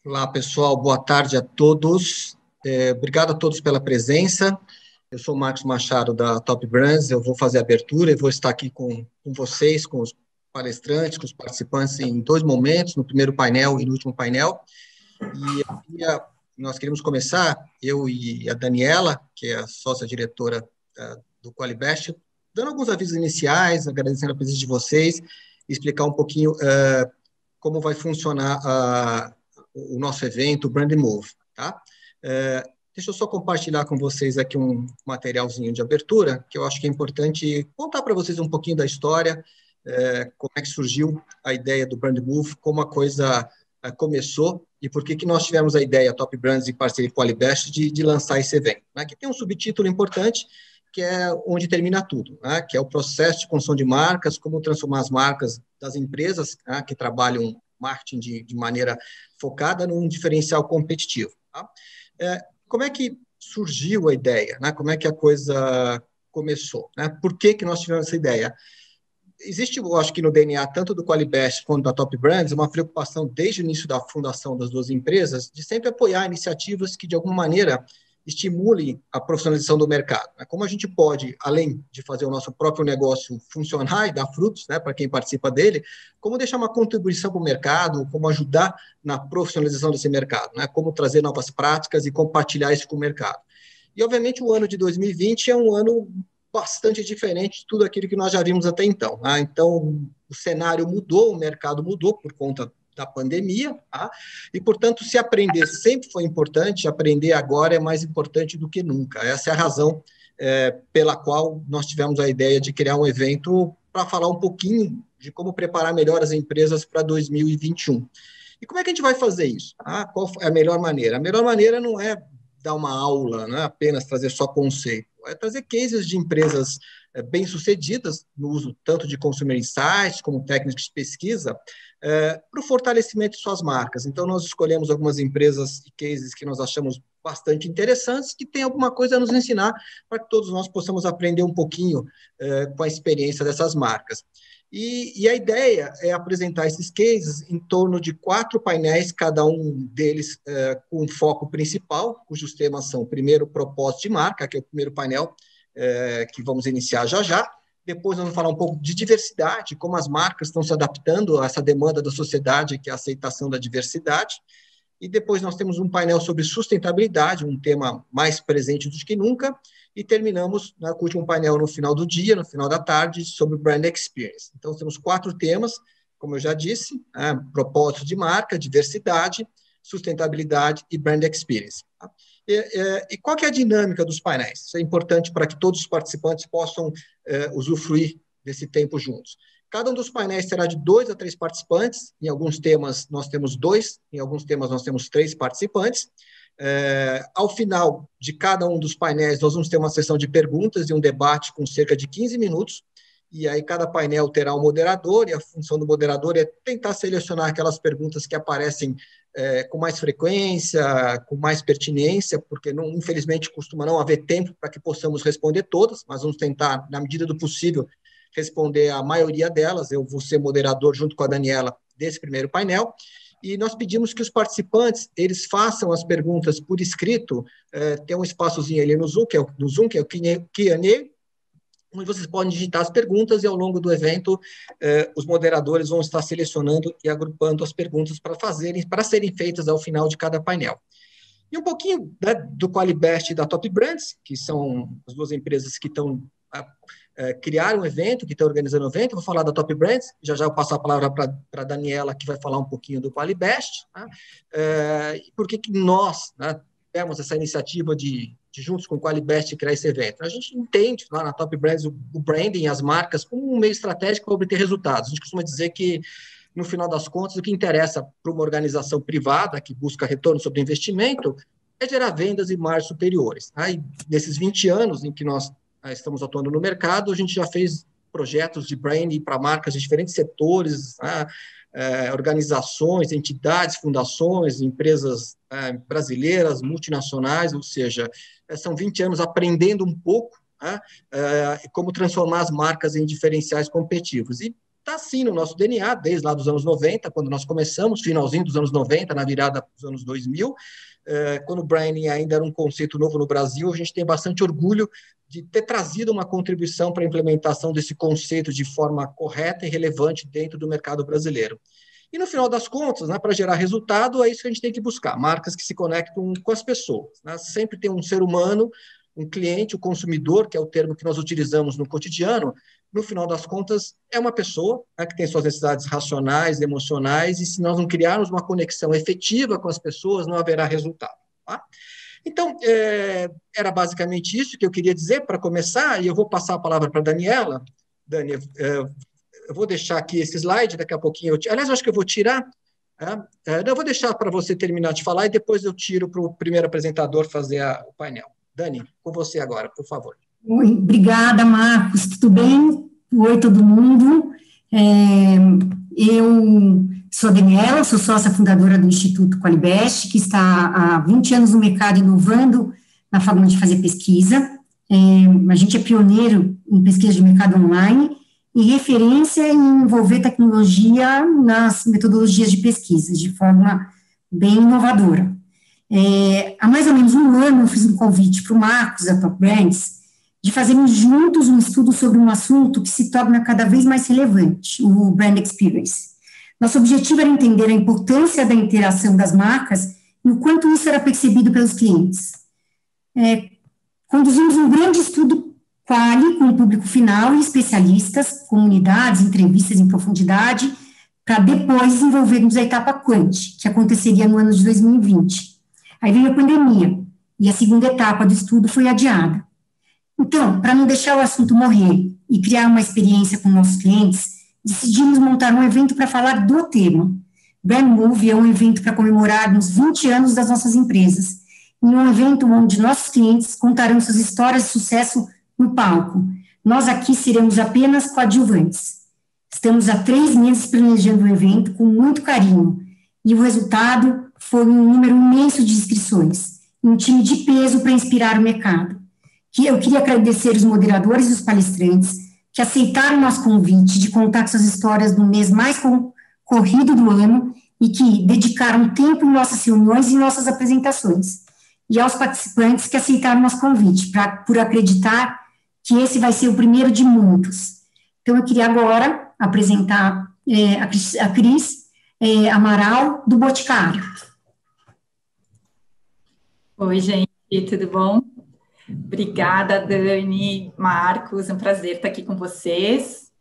Olá, pessoal, boa tarde a todos. Obrigado a todos pela presença. Eu sou o Marcos Machado, da Top Brands. Eu vou fazer a abertura e vou estar aqui com vocês, com os palestrantes, com os participantes em dois momentos, no primeiro painel e no último painel. Nós queremos começar, eu e a Daniela, que é a sócia-diretora do Qualibest, dando alguns avisos iniciais, agradecendo a presença de vocês, explicar um pouquinho como vai funcionar o nosso evento, o Brand Move, tá? Deixa eu só compartilhar com vocês aqui um materialzinho de abertura, que eu acho que é importante contar para vocês um pouquinho da história, como é que surgiu a ideia do Brand Move, como a coisa começou e por que nós tivemos a ideia, Top Brands em parceria com a Qualibest, de lançar esse evento. Aqui tem um subtítulo importante, que é onde termina tudo, né? Que é o processo de construção de marcas, como transformar as marcas das empresas, né, que trabalham marketing de maneira focada num diferencial competitivo. Tá? Como é que surgiu a ideia? Né? Como é que a coisa começou? Né? Por que nós tivemos essa ideia? Existe, eu acho que no DNA, tanto do Qualibest quanto da Top Brands, uma preocupação desde o início da fundação das duas empresas de sempre apoiar iniciativas que, de alguma maneira, estimulem a profissionalização do mercado. Como a gente pode, além de fazer o nosso próprio negócio funcionar e dar frutos, né, para quem participa dele, como deixar uma contribuição para o mercado, como ajudar na profissionalização desse mercado, né, como trazer novas práticas e compartilhar isso com o mercado. E, obviamente, o ano de 2020 é um ano bastante diferente de tudo aquilo que nós já vimos até então. Tá? Então, o cenário mudou, o mercado mudou por conta da pandemia, tá? E, portanto, se aprender sempre foi importante, aprender agora é mais importante do que nunca. Essa é a razão pela qual nós tivemos a ideia de criar um evento para falar um pouquinho de como preparar melhor as empresas para 2021. E como é que a gente vai fazer isso? Qual é a melhor maneira? A melhor maneira não é dar uma aula, não é apenas trazer só conceito, é trazer cases de empresas bem-sucedidas no uso tanto de consumer insights como técnicas de pesquisa para o fortalecimento de suas marcas. Então, nós escolhemos algumas empresas e cases que nós achamos bastante interessantes, que tem alguma coisa a nos ensinar para que todos nós possamos aprender um pouquinho com a experiência dessas marcas. E a ideia é apresentar esses cases em torno de 4 painéis, cada um deles com um foco principal, cujos temas são, primeiro, propósito de marca, que é o primeiro painel que vamos iniciar já já. Depois vamos falar um pouco de diversidade, como as marcas estão se adaptando a essa demanda da sociedade, que é a aceitação da diversidade. E depois nós temos um painel sobre sustentabilidade, um tema mais presente do que nunca. E terminamos com o último painel no final do dia, no final da tarde, sobre Brand Experience. Então, temos 4 temas, como eu já disse, propósito de marca, diversidade, sustentabilidade e Brand Experience. Tá? E qual que é a dinâmica dos painéis? Isso é importante para que todos os participantes possam usufruir desse tempo juntos. Cada um dos painéis terá de 2 a 3 participantes. Em alguns temas, nós temos 2, em alguns temas, nós temos 3 participantes. Ao final de cada um dos painéis, nós vamos ter uma sessão de perguntas e um debate com cerca de 15 minutos. E aí, cada painel terá um moderador, e a função do moderador é tentar selecionar aquelas perguntas que aparecem com mais frequência, com mais pertinência, porque, infelizmente, costuma não haver tempo para que possamos responder todas, mas vamos tentar, na medida do possível, responder a maioria delas. Eu vou ser moderador junto com a Daniela desse primeiro painel, e nós pedimos que os participantes eles façam as perguntas por escrito. Tem um espaçozinho ali no Zoom, que é o Q&A, onde vocês podem digitar as perguntas, e ao longo do evento os moderadores vão estar selecionando e agrupando as perguntas para serem feitas ao final de cada painel. E um pouquinho, né, do Qualibest e da Top Brands, que são as duas empresas que estão criaram um evento, que estão organizando o evento. Eu vou falar da Top Brands, já eu passo a palavra para a Daniela, que vai falar um pouquinho do Qualibest. Tá? Por que nós, né, tivemos essa iniciativa de juntos com o Qualibest, criar esse evento? A gente entende lá na Top Brands o branding, as marcas, como um meio estratégico para obter resultados. A gente costuma dizer que, no final das contas, o que interessa para uma organização privada que busca retorno sobre investimento é gerar vendas e margens superiores. Tá? E nesses 20 anos em que nós estamos atuando no mercado, a gente já fez projetos de branding para marcas de diferentes setores, organizações, entidades, fundações, empresas brasileiras, multinacionais, ou seja, são 20 anos aprendendo um pouco como transformar as marcas em diferenciais competitivos. E está sim no nosso DNA, desde lá dos anos 90, quando nós começamos, finalzinho dos anos 90, na virada dos anos 2000, quando o branding ainda era um conceito novo no Brasil. A gente tem bastante orgulho de ter trazido uma contribuição para a implementação desse conceito de forma correta e relevante dentro do mercado brasileiro. E, no final das contas, né, para gerar resultado, é isso que a gente tem que buscar, marcas que se conectam com as pessoas. Né? Sempre tem um ser humano, um cliente, o consumidor, que é o termo que nós utilizamos no cotidiano. No final das contas, é uma pessoa, né, que tem suas necessidades racionais, emocionais, e se nós não criarmos uma conexão efetiva com as pessoas, não haverá resultado. Tá? Então, era basicamente isso que eu queria dizer para começar, e eu vou passar a palavra para a Daniela. Dani, eu vou deixar aqui esse slide, daqui a pouquinho aliás, eu acho que eu vou tirar. Eu vou deixar para você terminar de falar e depois eu tiro para o primeiro apresentador fazer o painel. Dani, com você agora, por favor. Oi, obrigada, Marcos. Tudo bem? Oi, todo mundo. Eu sou a Daniela, sou sócia fundadora do Instituto Qualibest, que está há 20 anos no mercado inovando na forma de fazer pesquisa. A gente é pioneiro em pesquisa de mercado online e referência em envolver tecnologia nas metodologias de pesquisa, de forma bem inovadora. Há mais ou menos um ano, eu fiz um convite para o Marcos, da Top Brands, de fazermos juntos um estudo sobre um assunto que se torna cada vez mais relevante, o Brand Experience. Nosso objetivo era entender a importância da interação das marcas e o quanto isso era percebido pelos clientes. Conduzimos um grande estudo quali com o público final e especialistas, comunidades, entrevistas em profundidade, para depois desenvolvermos a etapa Quant, que aconteceria no ano de 2020. Aí veio a pandemia, e a segunda etapa do estudo foi adiada. Então, para não deixar o assunto morrer e criar uma experiência com nossos clientes, decidimos montar um evento para falar do tema. Brand Move é um evento para comemorarmos 20 anos das nossas empresas, e um evento onde nossos clientes contarão suas histórias de sucesso no palco. Nós aqui seremos apenas coadjuvantes. Estamos há 3 meses planejando o evento com muito carinho, e o resultado foi um número imenso de inscrições, e um time de peso para inspirar o mercado. Eu queria agradecer os moderadores e os palestrantes que aceitaram o nosso convite de contar suas histórias no mês mais corrido do ano e que dedicaram tempo em nossas reuniões e nossas apresentações. E aos participantes que aceitaram nosso convite, por acreditar que esse vai ser o primeiro de muitos. Então, eu queria agora apresentar a Cris Amaral, do Boticário. Oi, gente, tudo bom? Obrigada, Dani, Marcos, é um prazer estar aqui com vocês.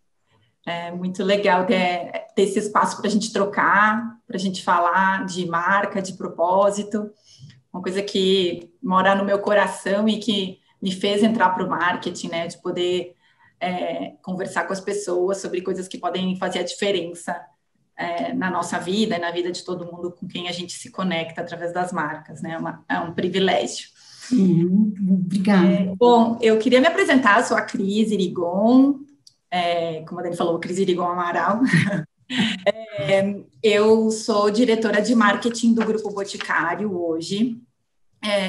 É muito legal ter esse espaço para a gente trocar, para a gente falar de marca, de propósito, uma coisa que mora no meu coração e que me fez entrar para o marketing, né, de poder conversar com as pessoas sobre coisas que podem fazer a diferença na nossa vida e na vida de todo mundo com quem a gente se conecta através das marcas, né, é um privilégio. Obrigada. Bom, eu queria me apresentar, eu sou a Cris Irigon, como a Dani falou, Cris Irigon Amaral. Eu sou diretora de marketing do Grupo Boticário hoje.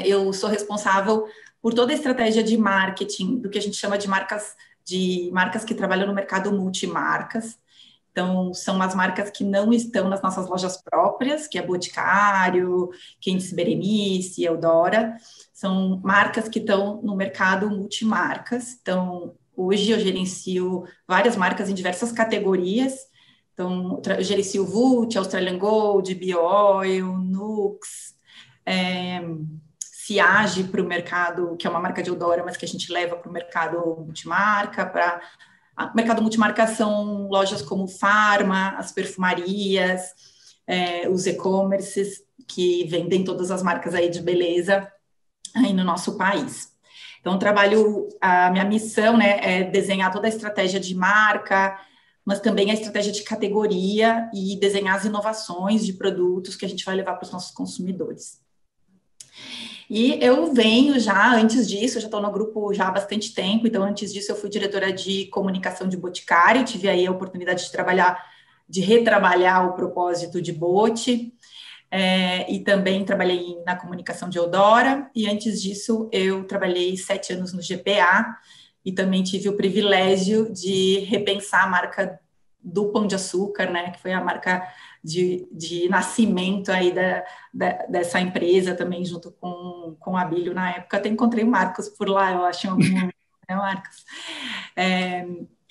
Eu sou responsável por toda a estratégia de marketing do que a gente chama de marcas que trabalham no mercado multimarcas. Então, são as marcas que não estão nas nossas lojas próprias, que é Boticário, Quentes Berenice, Eudora. São marcas que estão no mercado multimarcas. Então, hoje eu gerencio várias marcas em diversas categorias. Então, eu gerencio Vult, Australian Gold, BioOil, Nux, Siage para o mercado, que é uma marca de Eudora, mas que a gente leva para o mercado multimarca. O mercado multimarca são lojas como Farma, as perfumarias, os e-commerces, que vendem todas as marcas aí de beleza aí no nosso país. Então, a minha missão, né, é desenhar toda a estratégia de marca, mas também a estratégia de categoria e desenhar as inovações de produtos que a gente vai levar para os nossos consumidores. E eu venho antes disso, eu já estou no grupo já há bastante tempo, então antes disso eu fui diretora de comunicação de Boticário, tive aí a oportunidade de retrabalhar o propósito de Bote, e também trabalhei na comunicação de Eudora, e antes disso eu trabalhei 7 anos no GPA, e também tive o privilégio de repensar a marca do Pão de Açúcar, né, que foi a marca de nascimento aí dessa empresa também, junto com a Abílio na época. Até encontrei o Marcos por lá, eu acho, em algum momento, né, Marcos?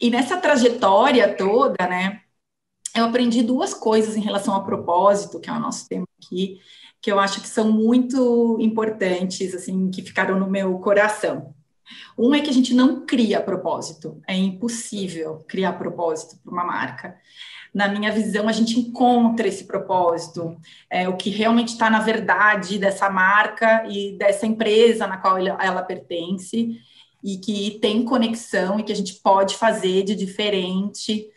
E nessa trajetória toda, né, eu aprendi duas coisas em relação ao propósito, que é o nosso tema aqui, que eu acho que são muito importantes, assim, que ficaram no meu coração. Um é que a gente não cria propósito, é impossível criar propósito para uma marca. Na minha visão, a gente encontra esse propósito, o que realmente está na verdade dessa marca e dessa empresa na qual ela pertence, e que tem conexão e que a gente pode fazer de diferente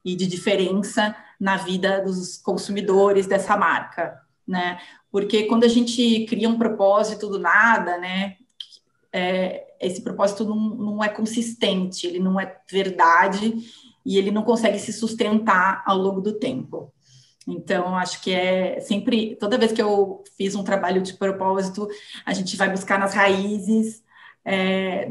e de diferença na vida dos consumidores dessa marca, né? Porque quando a gente cria um propósito do nada, né, esse propósito não é consistente, ele não é verdade e ele não consegue se sustentar ao longo do tempo. Então, acho que sempre, toda vez que eu fiz um trabalho de propósito, a gente vai buscar nas raízes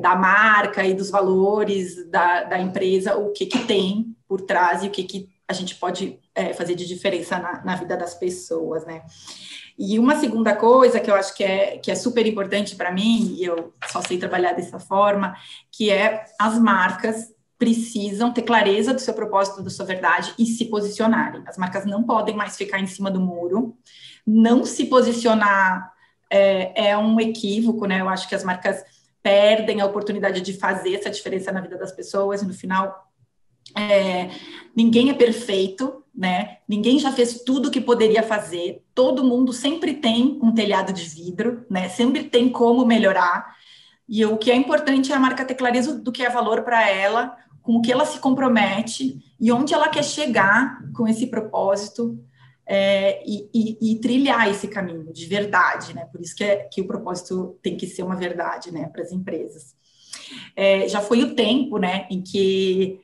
da marca e dos valores da empresa, o que tem por trás e o que a gente pode fazer de diferença na vida das pessoas, né? E uma segunda coisa que eu acho que é super importante para mim, e eu só sei trabalhar dessa forma, que é as marcas precisam ter clareza do seu propósito, da sua verdade e se posicionarem. As marcas não podem mais ficar em cima do muro. Não se posicionar é um equívoco, né? Eu acho que as marcas perdem a oportunidade de fazer essa diferença na vida das pessoas e no final ninguém é perfeito, né? Ninguém já fez tudo o que poderia fazer. Todo mundo sempre tem um telhado de vidro, né? Sempre tem como melhorar. E o que é importante é a marca ter clareza do que é valor para ela, com o que ela se compromete e onde ela quer chegar com esse propósito e trilhar esse caminho de verdade, né? Por isso que o propósito tem que ser uma verdade, né? Para as empresas. Já foi o tempo, né? Em que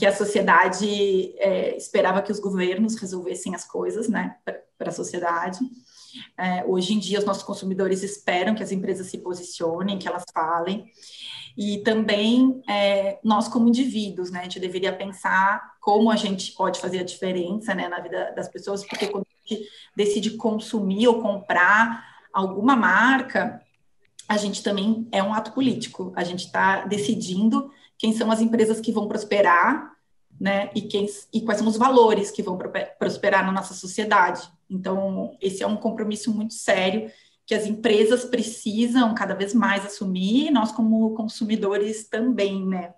a sociedade esperava que os governos resolvessem as coisas, né, para a sociedade. Hoje em dia, os nossos consumidores esperam que as empresas se posicionem, que elas falem. E também nós, como indivíduos, né, a gente deveria pensar como a gente pode fazer a diferença, né, na vida das pessoas, porque quando a gente decide consumir ou comprar alguma marca, a gente também é um ato político. A gente está decidindo quem são as empresas que vão prosperar, né, e quais são os valores que vão prosperar na nossa sociedade. Então, esse é um compromisso muito sério que as empresas precisam cada vez mais assumir, e nós como consumidores também, né.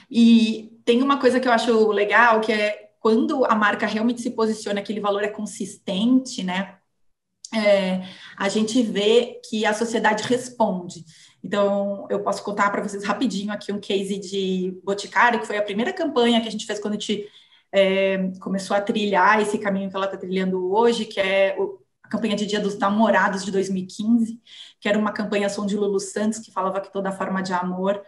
E tem uma coisa que eu acho legal, que é quando a marca realmente se posiciona, aquele valor é consistente, né, a gente vê que a sociedade responde. Então, eu posso contar para vocês rapidinho aqui um case de Boticário, que foi a primeira campanha que a gente fez quando a gente começou a trilhar esse caminho que ela está trilhando hoje, que é a campanha de Dia dos Namorados de 2015, que era uma campanha som de Lulu Santos, que falava que toda forma de amor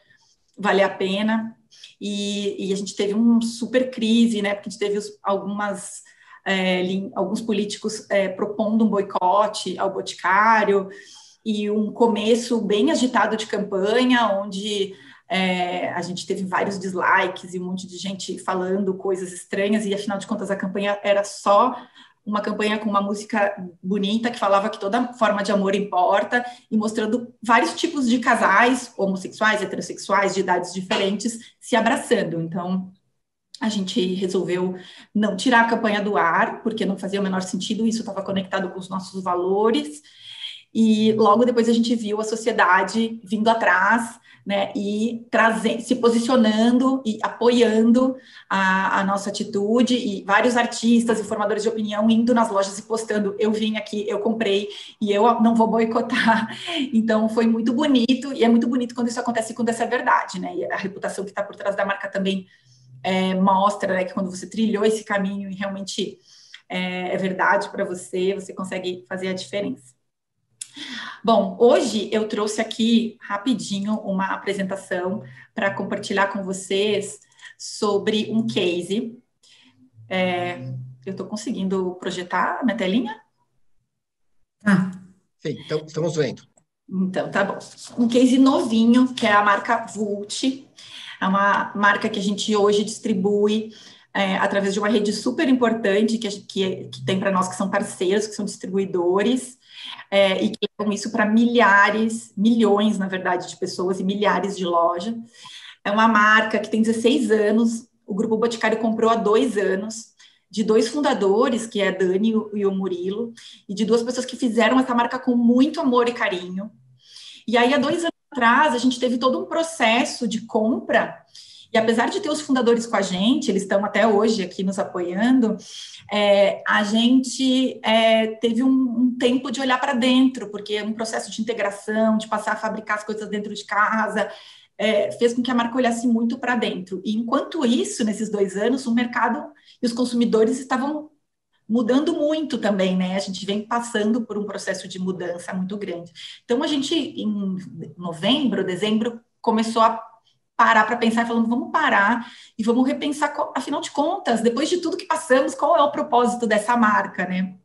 vale a pena. E a gente teve uma super crise, né? Porque a gente teve alguns políticos propondo um boicote ao Boticário, e um começo bem agitado de campanha, onde a gente teve vários dislikes e um monte de gente falando coisas estranhas, e afinal de contas a campanha era só uma campanha com uma música bonita que falava que toda forma de amor importa, e mostrando vários tipos de casais, homossexuais, heterossexuais, de idades diferentes, se abraçando. Então, a gente resolveu não tirar a campanha do ar, porque não fazia o menor sentido, isso estava conectado com os nossos valores, e logo depois a gente viu a sociedade vindo atrás, né, e se posicionando e apoiando a nossa atitude, e vários artistas e formadores de opinião indo nas lojas e postando: eu vim aqui, eu comprei, e eu não vou boicotar. Então, foi muito bonito, e é muito bonito quando isso acontece, quando essa é verdade, né, e a reputação que está por trás da marca também mostra, né, que quando você trilhou esse caminho e realmente é verdade para você, você consegue fazer a diferença. Bom, hoje eu trouxe aqui rapidinho uma apresentação para compartilhar com vocês sobre um case. Eu estou conseguindo projetar a minha telinha? Sim, então estamos vendo. Então, tá bom. Um case novinho, que é a marca Vult. É uma marca que a gente hoje distribui através de uma rede super importante que tem para nós, que são parceiros, que são distribuidores, e que levam isso para milhões, na verdade, de pessoas e milhares de lojas. É uma marca que tem 16 anos, o Grupo Boticário comprou há 2 anos, de 2 fundadores, que é a Dani e o Murilo, e de 2 pessoas que fizeram essa marca com muito amor e carinho. E aí, há 2 anos atrás, a gente teve todo um processo de compra, e apesar de ter os fundadores com a gente, eles estão até hoje aqui nos apoiando, a gente teve um tempo de olhar para dentro, porque um processo de integração, de passar a fabricar as coisas dentro de casa, fez com que a marca olhasse muito para dentro. E enquanto isso, nesses 2 anos, o mercado e os consumidores estavam mudando muito também, né? A gente vem passando por um processo de mudança muito grande. Então, a gente, em novembro, dezembro, começou a parar para pensar, falando, vamos parar e vamos repensar, afinal de contas, depois de tudo que passamos, qual é o propósito dessa marca, né?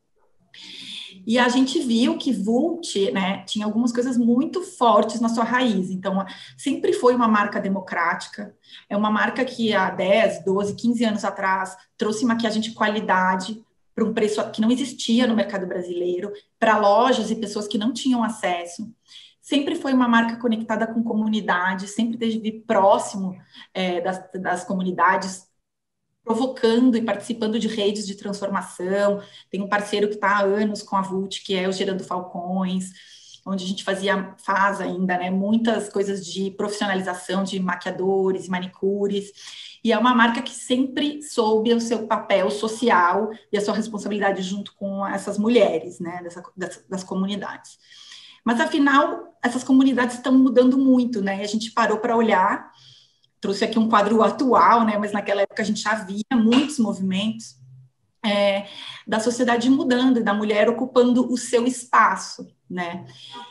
E a gente viu que Vult, né, tinha algumas coisas muito fortes na sua raiz. Então, sempre foi uma marca democrática. É uma marca que há 10, 12, 15 anos atrás trouxe maquiagem de qualidade para um preço que não existia no mercado brasileiro, para lojas e pessoas que não tinham acesso. Sempre foi uma marca conectada com comunidade, sempre esteve próximo das comunidades, provocando e participando de redes de transformação. Tem um parceiro que está há anos com a Vult, que é o Gerando Falcões, onde a gente faz ainda, né, muitas coisas de profissionalização de maquiadores e manicures, e é uma marca que sempre soube o seu papel social e a sua responsabilidade junto com essas mulheres, né, das comunidades. Mas, afinal, essas comunidades estão mudando muito, né, e a gente parou para olhar. Trouxe aqui um quadro atual, né, mas naquela época a gente já via muitos movimentos da sociedade mudando, e da mulher ocupando o seu espaço, né,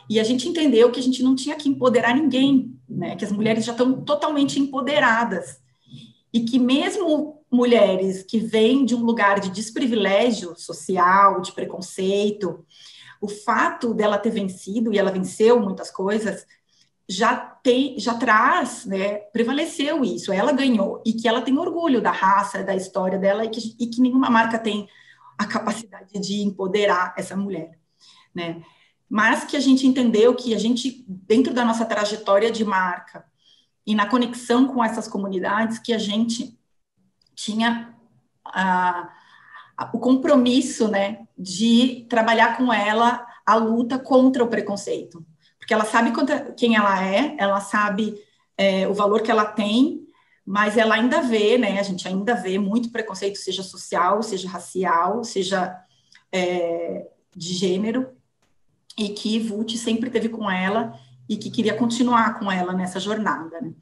e a gente entendeu que a gente não tinha que empoderar ninguém, né, que as mulheres já estão totalmente empoderadas, e que mesmo mulheres que vêm de um lugar de desprivilégio social, de preconceito, o fato dela ter vencido, e ela venceu muitas coisas, já traz, né, prevaleceu isso, ela ganhou, e que ela tem orgulho da raça, da história dela, e que nenhuma marca tem a capacidade de empoderar essa mulher, né, mas que a gente entendeu que a gente, dentro da nossa trajetória de marca, e na conexão com essas comunidades, que a gente tinha o compromisso, né, de trabalhar com ela a luta contra o preconceito, porque ela sabe quem ela sabe o valor que ela tem, mas ela ainda vê, né, a gente ainda vê muito preconceito, seja social, seja racial, seja de gênero, e que Vult sempre teve com ela, e que queria continuar com ela nessa jornada, né.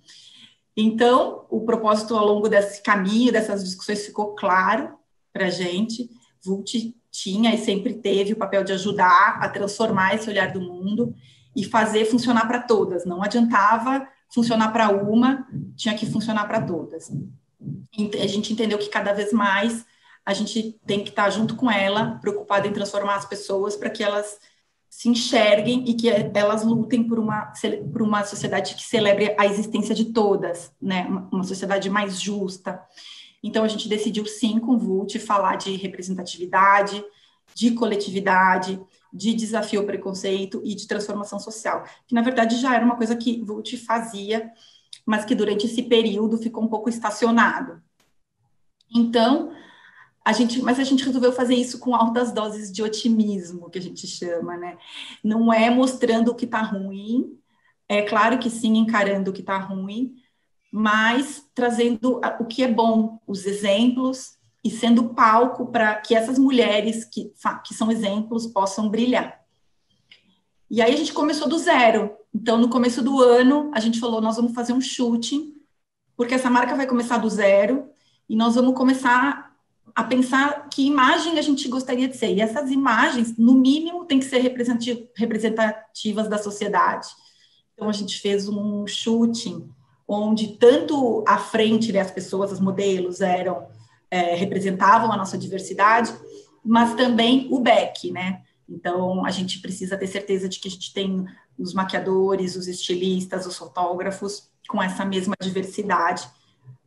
Então, o propósito ao longo desse caminho, dessas discussões, ficou claro para a gente. Vult tinha e sempre teve o papel de ajudar a transformar esse olhar do mundo e fazer funcionar para todas. Não adiantava funcionar para uma, tinha que funcionar para todas. A gente entendeu que cada vez mais a gente tem que estar junto com ela, preocupada em transformar as pessoas para que elas se enxerguem e que elas lutem por uma sociedade que celebre a existência de todas, né? Uma sociedade mais justa. Então, a gente decidiu, sim, com Vult, falar de representatividade, de coletividade, de desafio ao preconceito e de transformação social, que, na verdade, já era uma coisa que Vult fazia, mas que, durante esse período, ficou um pouco estacionado. Então, a gente resolveu fazer isso com altas doses de otimismo, que a gente chama, né? Não é mostrando o que está ruim, é claro que sim, encarando o que está ruim, mas trazendo o que é bom, os exemplos, e sendo palco para que essas mulheres que são exemplos possam brilhar. E aí a gente começou do zero. Então, no começo do ano, a gente falou, nós vamos fazer um shooting, porque essa marca vai começar do zero, e nós vamos começar a pensar que imagem a gente gostaria de ser. E essas imagens, no mínimo, têm que ser representativas da sociedade. Então, a gente fez um shooting onde tanto à frente, né, as pessoas, as modelos, representavam a nossa diversidade, mas também o back, né? Então, a gente precisa ter certeza de que a gente tem os maquiadores, os estilistas, os fotógrafos com essa mesma diversidade.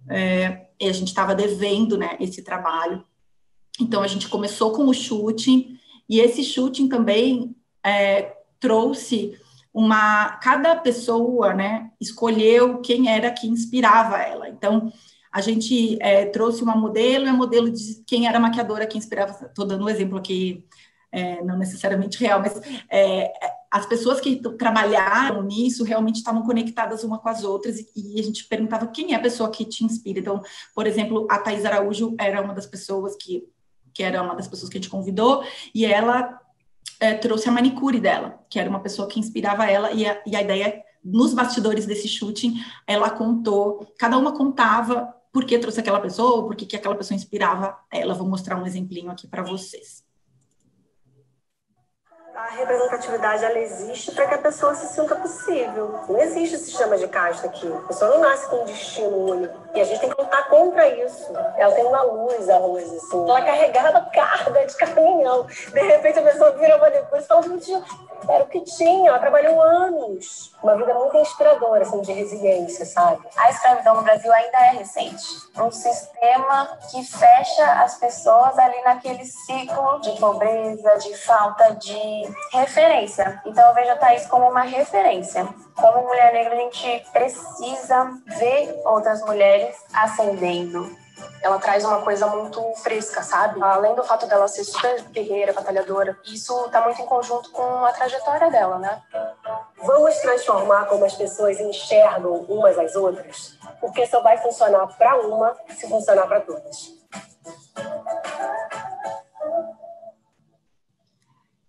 E a gente estava devendo, né, esse trabalho. Então, a gente começou com o shooting, e esse shooting também trouxe cada pessoa, né, escolheu quem era que inspirava ela. Então, a gente trouxe uma modelo, e a modelo de quem era a maquiadora que inspirava. Estou dando um exemplo aqui, não necessariamente real, mas as pessoas que trabalharam nisso realmente estavam conectadas uma com as outras, e a gente perguntava quem é a pessoa que te inspira. Então, por exemplo, a Thaís Araújo era uma das pessoas que era uma das pessoas que a gente convidou, e ela trouxe a manicure dela, que era uma pessoa que inspirava ela, e a ideia, nos bastidores desse shooting, ela contou, cada uma contava por que trouxe aquela pessoa, por que aquela pessoa inspirava ela. Vou mostrar um exemplinho aqui para vocês. A representatividade, ela existe para que a pessoa se sinta possível. Não existe sistema de casta aqui. A pessoa não nasce com um destino único. E a gente tem que lutar contra isso. Ela tem uma luz, a Rose, assim. Ela carregava carga de caminhão. De repente, a pessoa vira uma depois e fala, era o que tinha. Ela trabalhou anos. Uma vida muito inspiradora, assim, de resiliência, sabe? A escravidão no Brasil ainda é recente. Um sistema que fecha as pessoas ali naquele ciclo de pobreza, de falta de referência. Então eu vejo a Thaís como uma referência. Como mulher negra, a gente precisa ver outras mulheres ascendendo. Ela traz uma coisa muito fresca, sabe? Além do fato dela ser super guerreira, batalhadora, isso tá muito em conjunto com a trajetória dela, né? Vamos transformar como as pessoas enxergam umas às outras, porque só vai funcionar para uma se funcionar para todas.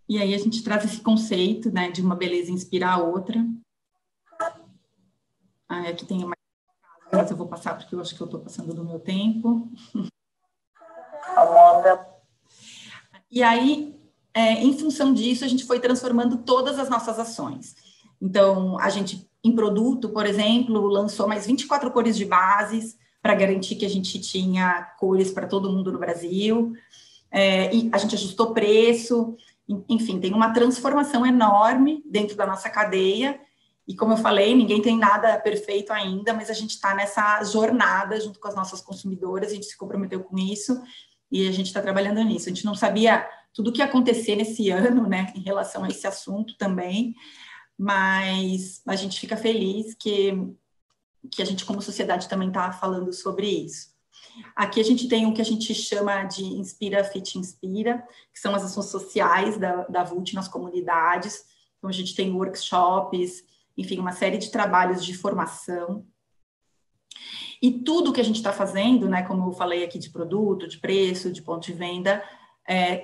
E aí a gente traz esse conceito, né, de uma beleza inspirar a outra. Aqui tem mais, mas eu vou passar porque eu acho que eu estou passando do meu tempo. Amanda. E aí, em função disso, a gente foi transformando todas as nossas ações. Então, a gente, em produto, por exemplo, lançou mais 24 cores de bases para garantir que a gente tinha cores para todo mundo no Brasil. E a gente ajustou preço. Enfim, tem uma transformação enorme dentro da nossa cadeia. E, como eu falei, ninguém tem nada perfeito ainda, mas a gente está nessa jornada junto com as nossas consumidoras, a gente se comprometeu com isso e a gente está trabalhando nisso. A gente não sabia tudo o que ia acontecer nesse ano, né, em relação a esse assunto também, mas a gente fica feliz que a gente, como sociedade, também está falando sobre isso. Aqui a gente tem o que a gente chama de Inspira, Fit, Inspira, que são as ações sociais da Vult nas comunidades. Então, a gente tem workshops, enfim, uma série de trabalhos de formação. E tudo que a gente está fazendo, né, como eu falei aqui de produto, de preço, de ponto de venda,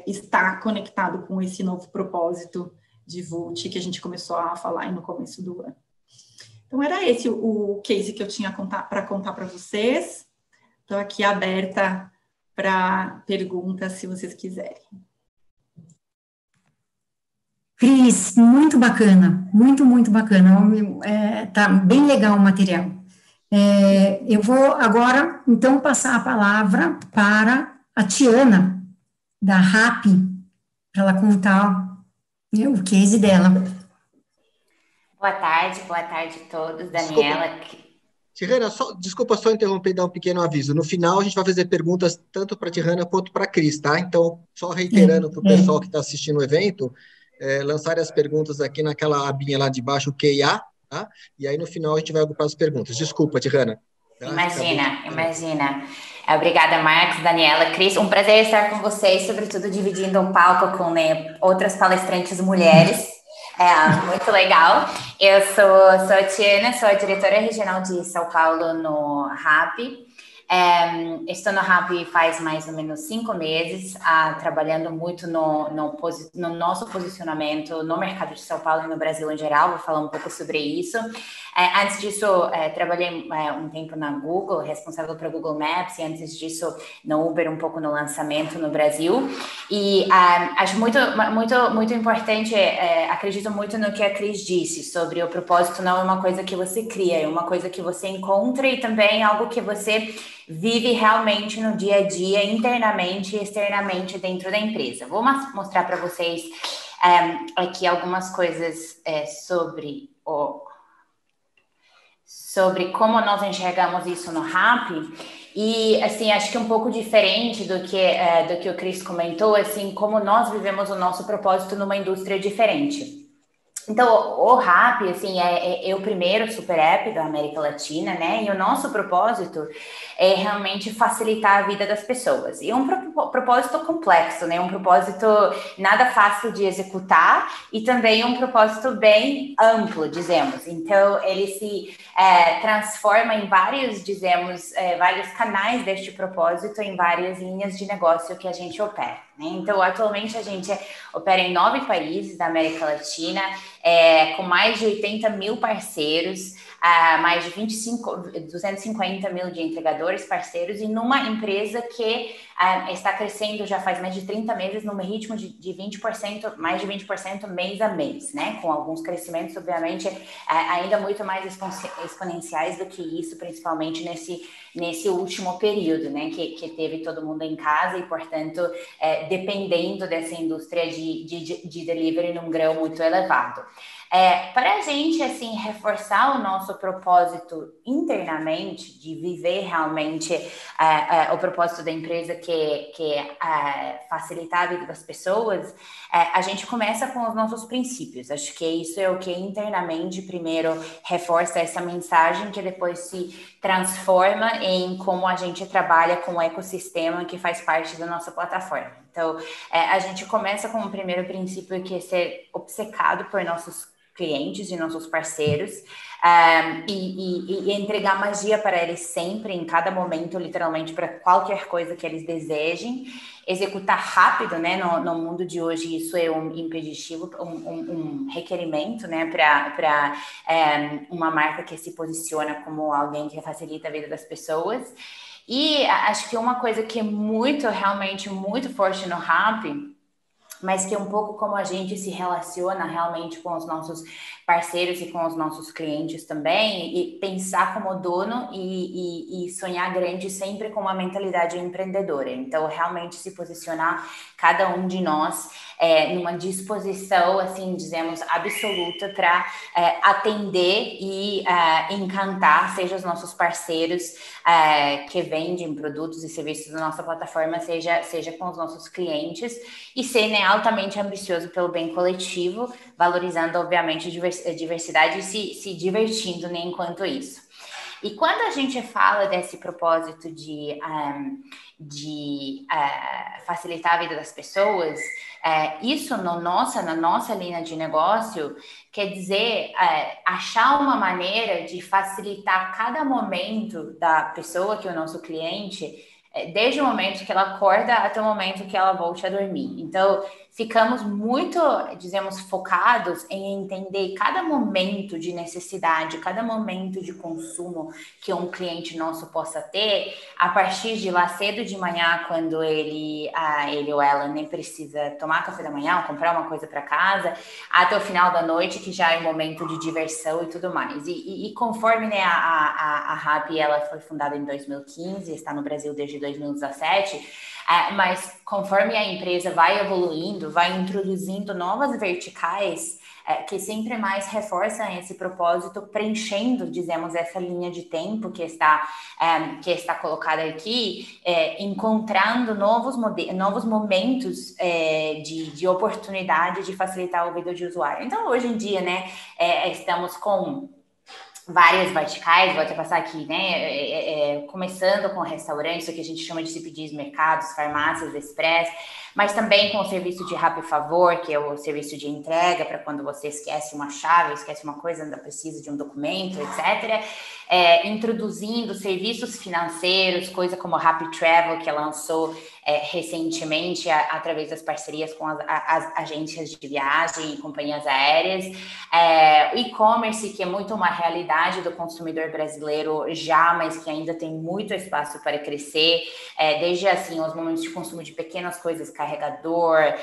está conectado com esse novo propósito de Vult que a gente começou a falar aí no começo do ano. Então, era esse o case que eu tinha para contar para vocês. Estou aqui aberta para perguntas, se vocês quiserem. Cris, muito bacana, muito bacana. Tá bem legal o material. Eu vou agora, então, passar a palavra para a Tiana, da RAP, para ela contar o case dela. Boa tarde a todos. Daniela. Tirana, desculpa só interromper e dar um pequeno aviso. No final, a gente vai fazer perguntas tanto para a Tirana quanto para a Cris, tá? Então, só reiterando para o pessoal que está assistindo o evento, lançarem as perguntas aqui naquela abinha lá de baixo, QIA, tá? E aí, no final, a gente vai agrupar as perguntas. Desculpa, Tirana. Tá? Imagina. Obrigada, Marcos, Daniela, Cris. Um prazer estar com vocês, sobretudo dividindo um palco com outras palestrantes mulheres. Muito legal. Eu sou a Tiana, sou a diretora regional de São Paulo no RAP. Estou no RAP faz mais ou menos 5 meses, trabalhando muito no nosso posicionamento no mercado de São Paulo e no Brasil em geral. Vou falar um pouco sobre isso. Antes disso, trabalhei um tempo na Google, responsável para Google Maps, e antes disso no Uber, um pouco no lançamento no Brasil. E acho muito importante, acredito muito no que a Cris disse sobre o propósito. Não é uma coisa que você cria, é uma coisa que você encontra e também algo que você vive realmente no dia a dia, internamente e externamente dentro da empresa. Vou mostrar para vocês aqui algumas coisas sobre como nós enxergamos isso no Rappi. E, assim, acho que um pouco diferente do que o Cris comentou, assim, como nós vivemos o nosso propósito numa indústria diferente. Então, o Rappi, assim, é o primeiro super app da América Latina, né? E o nosso propósito é realmente facilitar a vida das pessoas. E um propósito complexo, né? Um propósito nada fácil de executar e também um propósito bem amplo, dizemos. Então, ele se transforma em vários, vários canais deste propósito, em várias linhas de negócio que a gente opera, né? Então, atualmente, a gente opera em 9 países da América Latina, com mais de 80 mil parceiros, mais de 250 mil de entregadores parceiros, e numa empresa que está crescendo já faz mais de 30 meses, num ritmo de 20%, mais de 20% mês a mês, né? Com alguns crescimentos, obviamente, ainda muito mais exponenciais do que isso, principalmente nesse último período, né? Que teve todo mundo em casa e, portanto, dependendo dessa indústria de delivery num grau muito elevado. Para a gente, assim, reforçar o nosso propósito internamente, de viver realmente o propósito da empresa, que é facilitar a vida das pessoas, a gente começa com os nossos princípios. Acho que isso é o que internamente primeiro reforça essa mensagem, que depois se transforma em como a gente trabalha com o ecossistema que faz parte da nossa plataforma. Então, a gente começa com o primeiro princípio, que é ser obcecado por nossos clientes e nossos parceiros, e entregar magia para eles sempre, em cada momento, literalmente, para qualquer coisa que eles desejem. Executar rápido, né? No mundo de hoje, isso é um impeditivo, um requerimento, né? Para uma marca que se posiciona como alguém que facilita a vida das pessoas. E acho que uma coisa que é realmente muito forte no Rappi, mas que é um pouco como a gente se relaciona realmente com os nossos parceiros e com os nossos clientes também, e pensar como dono e sonhar grande, sempre com uma mentalidade empreendedora. Então, realmente se posicionar, cada um de nós, numa disposição, assim, dizemos, absoluta para atender e encantar, seja os nossos parceiros que vendem produtos e serviços da nossa plataforma, seja com os nossos clientes, e ser, né, altamente ambicioso pelo bem coletivo, valorizando, obviamente, a diversidade e se divertindo, né, enquanto isso. E quando a gente fala desse propósito de facilitar a vida das pessoas, isso na nossa linha de negócio quer dizer achar uma maneira de facilitar cada momento da pessoa, que é o nosso cliente, desde o momento que ela acorda até o momento que ela volte a dormir. Então, ficamos muito, dizemos, focados em entender cada momento de necessidade, cada momento de consumo que um cliente nosso possa ter, a partir de lá cedo de manhã, quando ele ou ela nem precisa tomar café da manhã ou comprar uma coisa para casa, até o final da noite, que já é um momento de diversão e tudo mais. E conforme, né, a Rappi, ela foi fundada em 2015, está no Brasil desde 2017, mas conforme a empresa vai evoluindo, vai introduzindo novas verticais que sempre mais reforçam esse propósito, preenchendo, dizemos, essa linha de tempo que está colocada aqui, encontrando novos momentos de oportunidade de facilitar a vida do usuário. Então, hoje em dia, né, estamos com várias verticais, vou até passar aqui, né, começando com restaurantes, o que a gente chama de CPGs, mercados, farmácias, express, mas também com o serviço de Rappi Favor, que é o serviço de entrega para quando você esquece uma chave, esquece uma coisa, ainda precisa de um documento, etc. Introduzindo serviços financeiros, coisa como a Rappi Travel, que lançou recentemente através das parcerias com as agências de viagem e companhias aéreas. O e-commerce, que é muito uma realidade do consumidor brasileiro já, mas que ainda tem muito espaço para crescer, desde assim os momentos de consumo de pequenas coisas, carregador,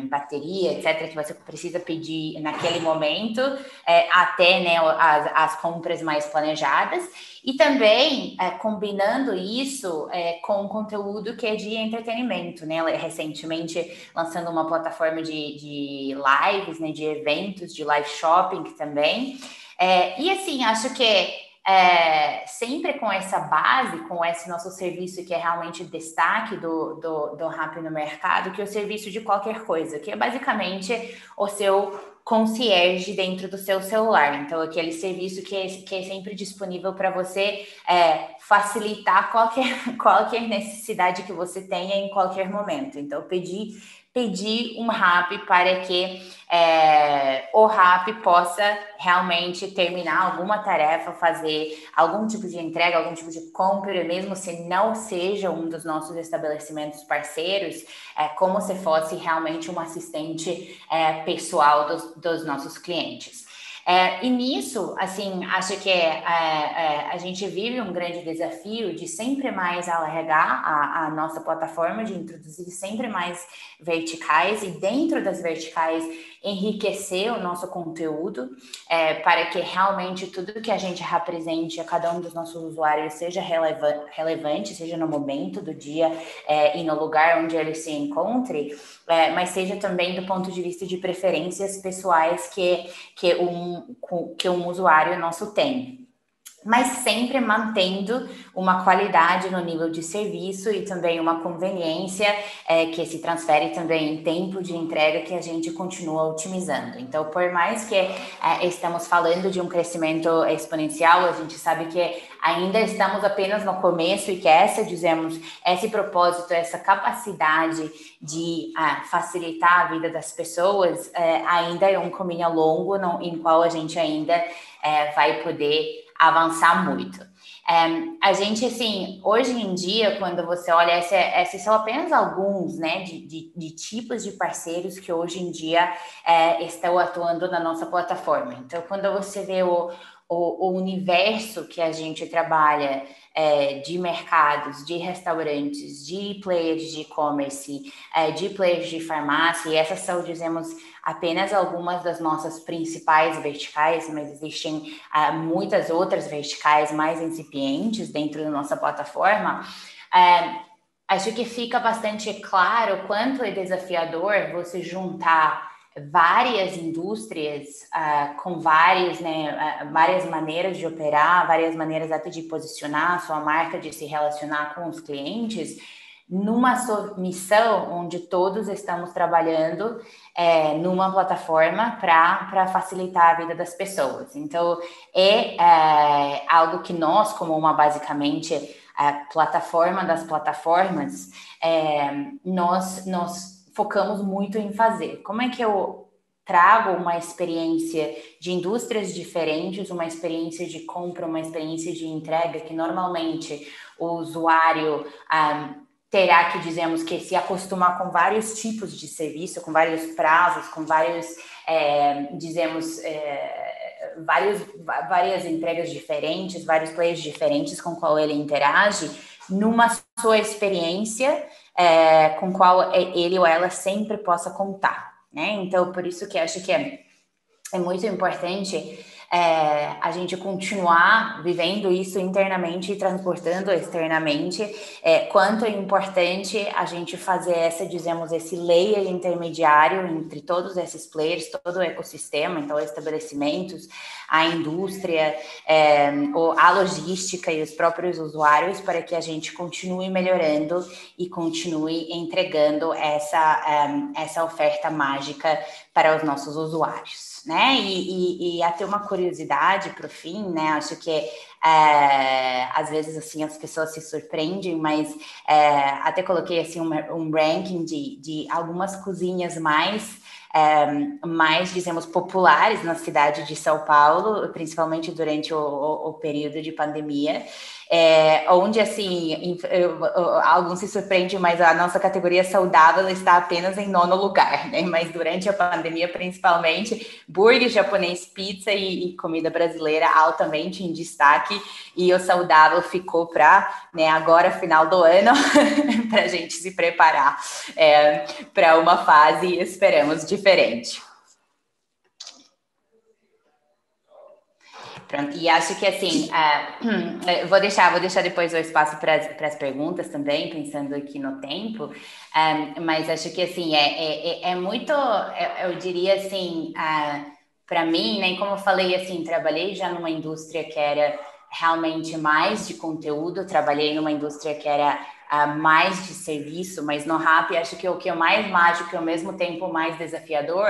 bateria, etc., que você precisa pedir naquele momento, até, né, as compras mais planejadas. E também combinando isso com um conteúdo que é de entretenimento, né? Recentemente lançando uma plataforma de lives, né? De eventos, de live shopping também. E assim, acho que sempre com essa base, com esse nosso serviço que é realmente destaque do Rappi no mercado, que é o serviço de qualquer coisa, que é basicamente o seu concierge dentro do seu celular. Então, aquele serviço que é sempre disponível para você facilitar qualquer necessidade que você tenha em qualquer momento. Então, pedir um Rappi para que o Rappi possa realmente terminar alguma tarefa, fazer algum tipo de entrega, algum tipo de compra, mesmo se não seja um dos nossos estabelecimentos parceiros, como se fosse realmente um assistente pessoal dos nossos clientes. E nisso, assim, acho que a gente vive um grande desafio de sempre mais alargar a nossa plataforma, de introduzir sempre mais verticais e dentro das verticais enriquecer o nosso conteúdo para que realmente tudo que a gente represente a cada um dos nossos usuários seja relevante, seja no momento do dia e no lugar onde ele se encontre, mas seja também do ponto de vista de preferências pessoais que um usuário nosso tem. Mas sempre mantendo uma qualidade no nível de serviço e também uma conveniência que se transfere também em tempo de entrega que a gente continua otimizando. Então, por mais que estamos falando de um crescimento exponencial, a gente sabe que ainda estamos apenas no começo e que esse propósito, essa capacidade de facilitar a vida das pessoas ainda é um caminho longo em qual a gente ainda vai poder avançar muito. A gente, assim, hoje em dia, quando você olha, esses são apenas alguns, né, de tipos de parceiros que hoje em dia estão atuando na nossa plataforma. Então, quando você vê o universo que a gente trabalha de mercados, de restaurantes, de players de e-commerce, de players de farmácia, e essas são, dizemos, apenas algumas das nossas principais verticais, mas existem muitas outras verticais mais incipientes dentro da nossa plataforma. Acho que fica bastante claro quanto é desafiador você juntar várias indústrias com várias maneiras de operar, várias maneiras até de posicionar a sua marca, de se relacionar com os clientes, numa só missão onde todos estamos trabalhando numa plataforma para facilitar a vida das pessoas. Então, algo que nós, como basicamente a plataforma das plataformas, nós focamos muito em fazer. Como é que eu trago uma experiência de indústrias diferentes, uma experiência de compra, uma experiência de entrega que normalmente o usuário terá que, dizemos, que se acostumar com vários tipos de serviço, com vários prazos, com vários, várias entregas diferentes, vários players diferentes com qual ele interage, numa sua experiência com qual ele ou ela sempre possa contar, né? Então, por isso que acho que é muito importante a gente continuar vivendo isso internamente e transportando externamente, quanto é importante a gente fazer esse layer intermediário entre todos esses players, todo o ecossistema, então estabelecimentos, a indústria, a logística e os próprios usuários, para que a gente continue melhorando e continue entregando essa oferta mágica para os nossos usuários. Né? E até uma curiosidade para o fim, né? Acho que às vezes assim as pessoas se surpreendem, mas até coloquei assim um ranking de algumas cozinhas mais, dizemos, populares na cidade de São Paulo, principalmente durante o período de pandemia. onde, assim, alguns se surpreendem, mas a nossa categoria saudável está apenas em 9º lugar, né? Mas durante a pandemia, principalmente, burger, japonês, pizza e comida brasileira altamente em destaque, e o saudável ficou para, né, agora, final do ano, para a gente se preparar para uma fase, esperamos, diferente. Pronto, e acho que assim, vou deixar depois o espaço para as perguntas também, pensando aqui no tempo, mas acho que assim, é muito, eu diria assim, para mim, né, como eu falei, assim, trabalhei já numa indústria que era realmente mais de conteúdo, trabalhei numa indústria que era mais de serviço, mas no Rappi acho que o que é mais mágico e ao mesmo tempo mais desafiador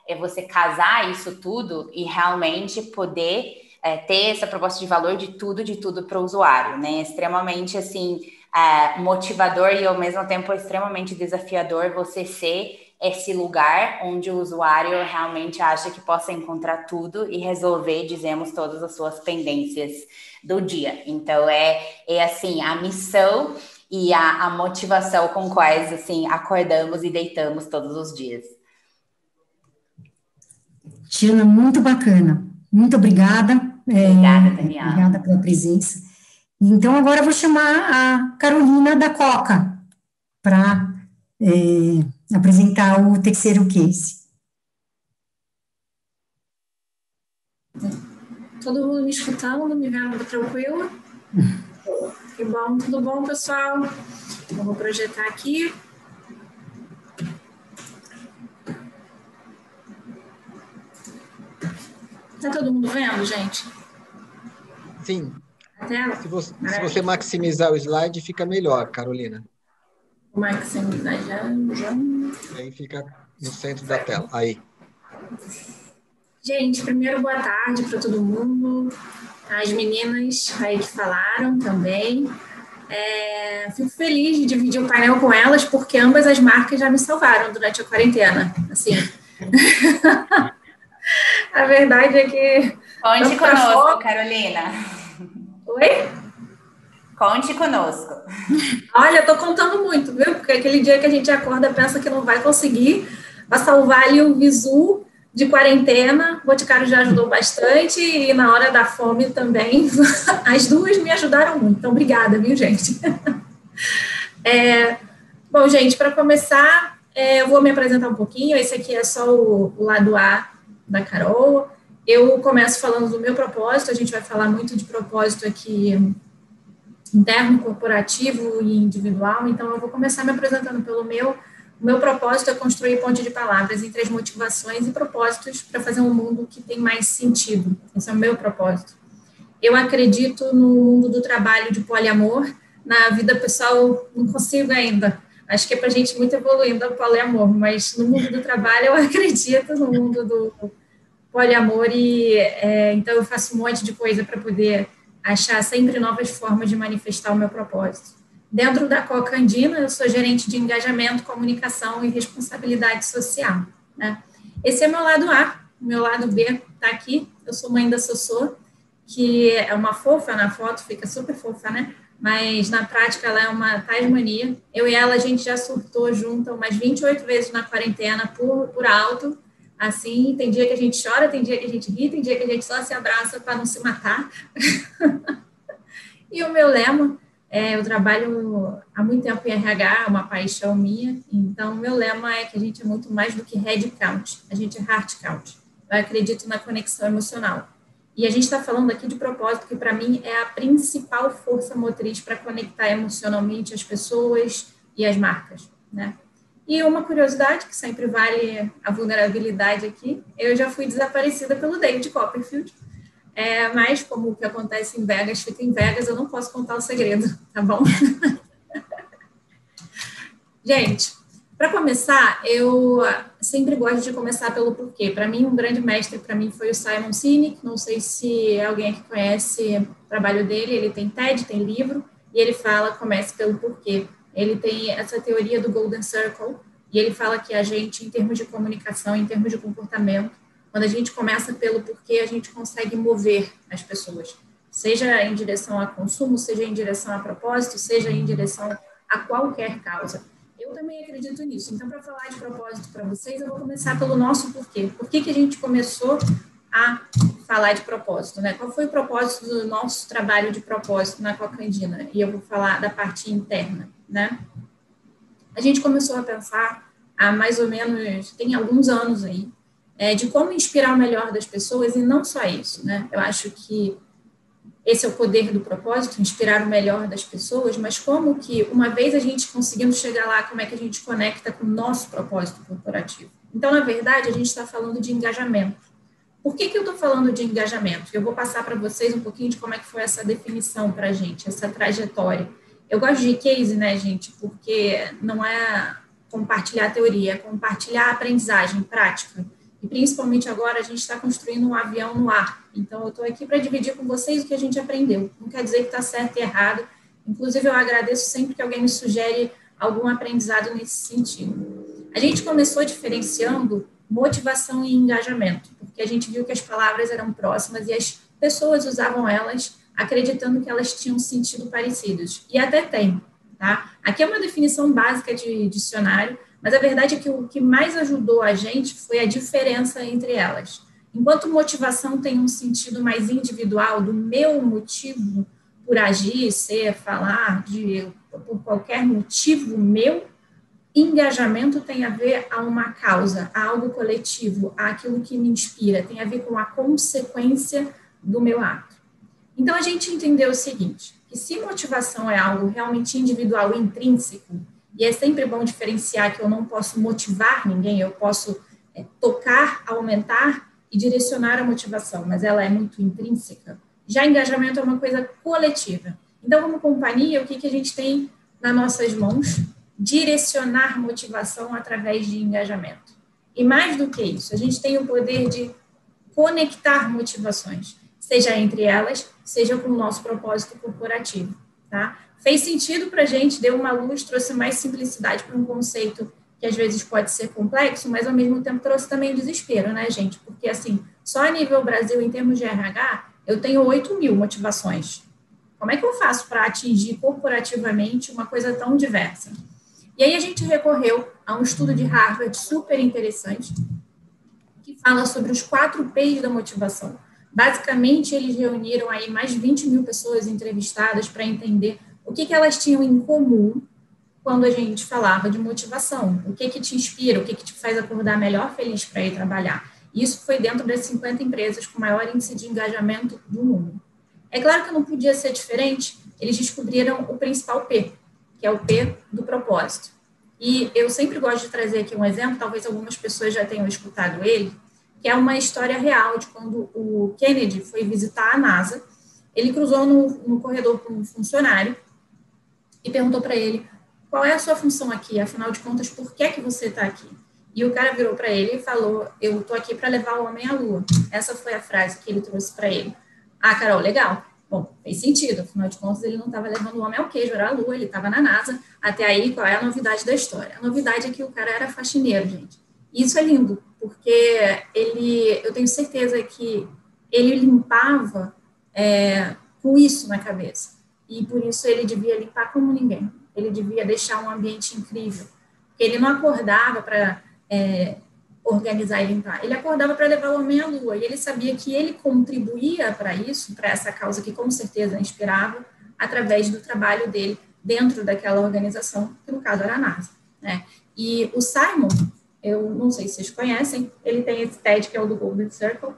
é você casar isso tudo e realmente poder ter essa proposta de valor de tudo para o usuário, né? Extremamente, assim, motivador e, ao mesmo tempo, extremamente desafiador você ser esse lugar onde o usuário realmente acha que possa encontrar tudo e resolver, dizemos, todas as suas pendências do dia. Então, assim, a missão e a motivação com quais, assim, acordamos e deitamos todos os dias. Tiana, muito bacana. Muito obrigada. Obrigada, Daniela. Obrigada pela presença. Então, agora eu vou chamar a Carolina da Coca para apresentar o terceiro case. Todo mundo me escutando, me vendo tranquilo? Que bom, tudo bom, pessoal? Eu vou projetar aqui. Tá todo mundo vendo, gente? Sim. Até? Se você maximizar o slide, fica melhor, Carolina. Maximizar já. Aí fica no centro da tela. Aí. Gente, primeiro, boa tarde para todo mundo. As meninas aí que falaram também. Fico feliz de dividir o painel com elas, porque ambas as marcas já me salvaram durante a quarentena. Assim. A verdade é que... Conte conosco, Carolina. Oi? Conte conosco. Olha, eu tô contando muito, viu? Porque aquele dia que a gente acorda, pensa que não vai conseguir, vai salvar ali o visu de quarentena. O Boticário já ajudou bastante e na hora da fome também. As duas me ajudaram muito. Então, obrigada, viu, gente? Bom, gente, para começar, eu vou me apresentar um pouquinho. Esse aqui é só o lado A da Carol. Eu começo falando do meu propósito. A gente vai falar muito de propósito aqui interno, corporativo e individual. Então, eu vou começar me apresentando pelo meu. O meu propósito é construir ponte de palavras entre as motivações e propósitos para fazer um mundo que tem mais sentido. Esse é o meu propósito. Eu acredito no mundo do trabalho de poliamor. Na vida pessoal, não consigo ainda. Acho que é para a gente muito evoluindo o poliamor, mas no mundo do trabalho eu acredito no mundo do poliamor e então eu faço um monte de coisa para poder achar sempre novas formas de manifestar o meu propósito. Dentro da Coca Andina, eu sou gerente de engajamento, comunicação e responsabilidade social, né? Esse é meu lado A, meu lado B está aqui. Eu sou mãe da Sossô, que é uma fofa na foto, fica super fofa, né? Mas na prática ela é uma tasmania. Eu e ela, a gente já surtou junto umas 28 vezes na quarentena por alto. Assim, tem dia que a gente chora, tem dia que a gente ri, tem dia que a gente só se abraça para não se matar. E o meu lema, eu trabalho há muito tempo em RH, é uma paixão minha, então o meu lema é que a gente é muito mais do que head count, a gente é heart count. Eu acredito na conexão emocional. E a gente está falando aqui de propósito, que para mim é a principal força motriz para conectar emocionalmente as pessoas e as marcas, né? E uma curiosidade, que sempre vale a vulnerabilidade aqui, eu já fui desaparecida pelo David Copperfield, mas como o que acontece em Vegas fica em Vegas, eu não posso contar o segredo, tá bom? Gente, para começar, eu sempre gosto de começar pelo porquê. Para mim, um grande mestre para mim foi o Simon Sinek, não sei se alguém aqui conhece o trabalho dele, ele tem TED, tem livro, e ele fala, comece pelo porquê. Ele tem essa teoria do Golden Circle, e ele fala que a gente, em termos de comunicação, em termos de comportamento, quando a gente começa pelo porquê, a gente consegue mover as pessoas. seja em direção a consumo, seja em direção a propósito, seja em direção a qualquer causa. Eu também acredito nisso. Então, para falar de propósito para vocês, eu vou começar pelo nosso porquê. Por que a gente começou a falar de propósito, né? Qual foi o propósito do nosso trabalho de propósito na Coca Andina? E eu vou falar da parte interna, né? A gente começou a pensar há mais ou menos, tem alguns anos aí, de como inspirar o melhor das pessoas, e não só isso, né? Eu acho que esse é o poder do propósito, inspirar o melhor das pessoas, mas como que, uma vez a gente conseguindo chegar lá, como é que a gente conecta com o nosso propósito corporativo? Então, na verdade, a gente está falando de engajamento. Por que eu estou falando de engajamento? Eu vou passar para vocês um pouquinho de como é que foi essa definição para a gente, essa trajetória. Eu gosto de case, né, gente, porque não é compartilhar teoria, é compartilhar aprendizagem prática. E principalmente agora a gente está construindo um avião no ar. Então eu estou aqui para dividir com vocês o que a gente aprendeu. Não quer dizer que está certo e errado. Inclusive eu agradeço sempre que alguém me sugere algum aprendizado nesse sentido. A gente começou diferenciando motivação e engajamento, porque a gente viu que as palavras eram próximas e as pessoas usavam elas acreditando que elas tinham sentido parecidos. E até tem, tá? Aqui é uma definição básica de dicionário, mas a verdade é que o que mais ajudou a gente foi a diferença entre elas. Enquanto motivação tem um sentido mais individual, do meu motivo por agir, ser, falar, por qualquer motivo meu, engajamento tem a ver a uma causa, a algo coletivo, a aquilo que me inspira, tem a ver com a consequência do meu ato. Então, a gente entendeu o seguinte, que se motivação é algo realmente individual e intrínseco, e é sempre bom diferenciar que eu não posso motivar ninguém, eu posso tocar, aumentar e direcionar a motivação, mas ela é muito intrínseca. Já engajamento é uma coisa coletiva. Então, como companhia, o que a gente tem nas nossas mãos? Direcionar motivação através de engajamento. E mais do que isso, a gente tem o poder de conectar motivações, seja entre elas, seja com o nosso propósito corporativo, tá? Fez sentido para a gente, deu uma luz, trouxe mais simplicidade para um conceito que às vezes pode ser complexo, mas ao mesmo tempo trouxe também desespero, né, gente? Porque, assim, só a nível Brasil, em termos de RH, eu tenho 8.000 motivações. Como é que eu faço para atingir corporativamente uma coisa tão diversa? E aí a gente recorreu a um estudo de Harvard super interessante, que fala sobre os 4 P's da motivação. Basicamente, eles reuniram aí mais de 20.000 pessoas entrevistadas para entender o que elas tinham em comum quando a gente falava de motivação. O que te inspira, o que te faz acordar melhor, feliz para ir trabalhar. Isso foi dentro das 50 empresas com maior índice de engajamento do mundo. É claro que não podia ser diferente, eles descobriram o principal P, que é o P do propósito. E eu sempre gosto de trazer aqui um exemplo, talvez algumas pessoas já tenham escutado ele, que é uma história real de quando o Kennedy foi visitar a NASA. Ele cruzou no corredor com um funcionário e perguntou para ele, qual é a sua função aqui? Afinal de contas, por que você está aqui? E o cara virou para ele e falou, eu estou aqui para levar o homem à Lua. Essa foi a frase que ele trouxe para ele. Ah, Carol, legal. Bom, fez sentido, afinal de contas, ele não estava levando o homem ao queijo, era a Lua, ele estava na NASA. Até aí, qual é a novidade da história? A novidade é que o cara era faxineiro, gente. E isso é lindo, porque eu tenho certeza que ele limpava com isso na cabeça. E por isso ele devia limpar como ninguém. Ele devia deixar um ambiente incrível. Porque ele não acordava para organizar e limpar. Ele acordava para levar o homem à Lua. E ele sabia que ele contribuía para isso, para essa causa que com certeza inspirava, através do trabalho dele dentro daquela organização, que no caso era a NASA, né? E o Simon, eu não sei se vocês conhecem, ele tem esse TED que é o do Golden Circle.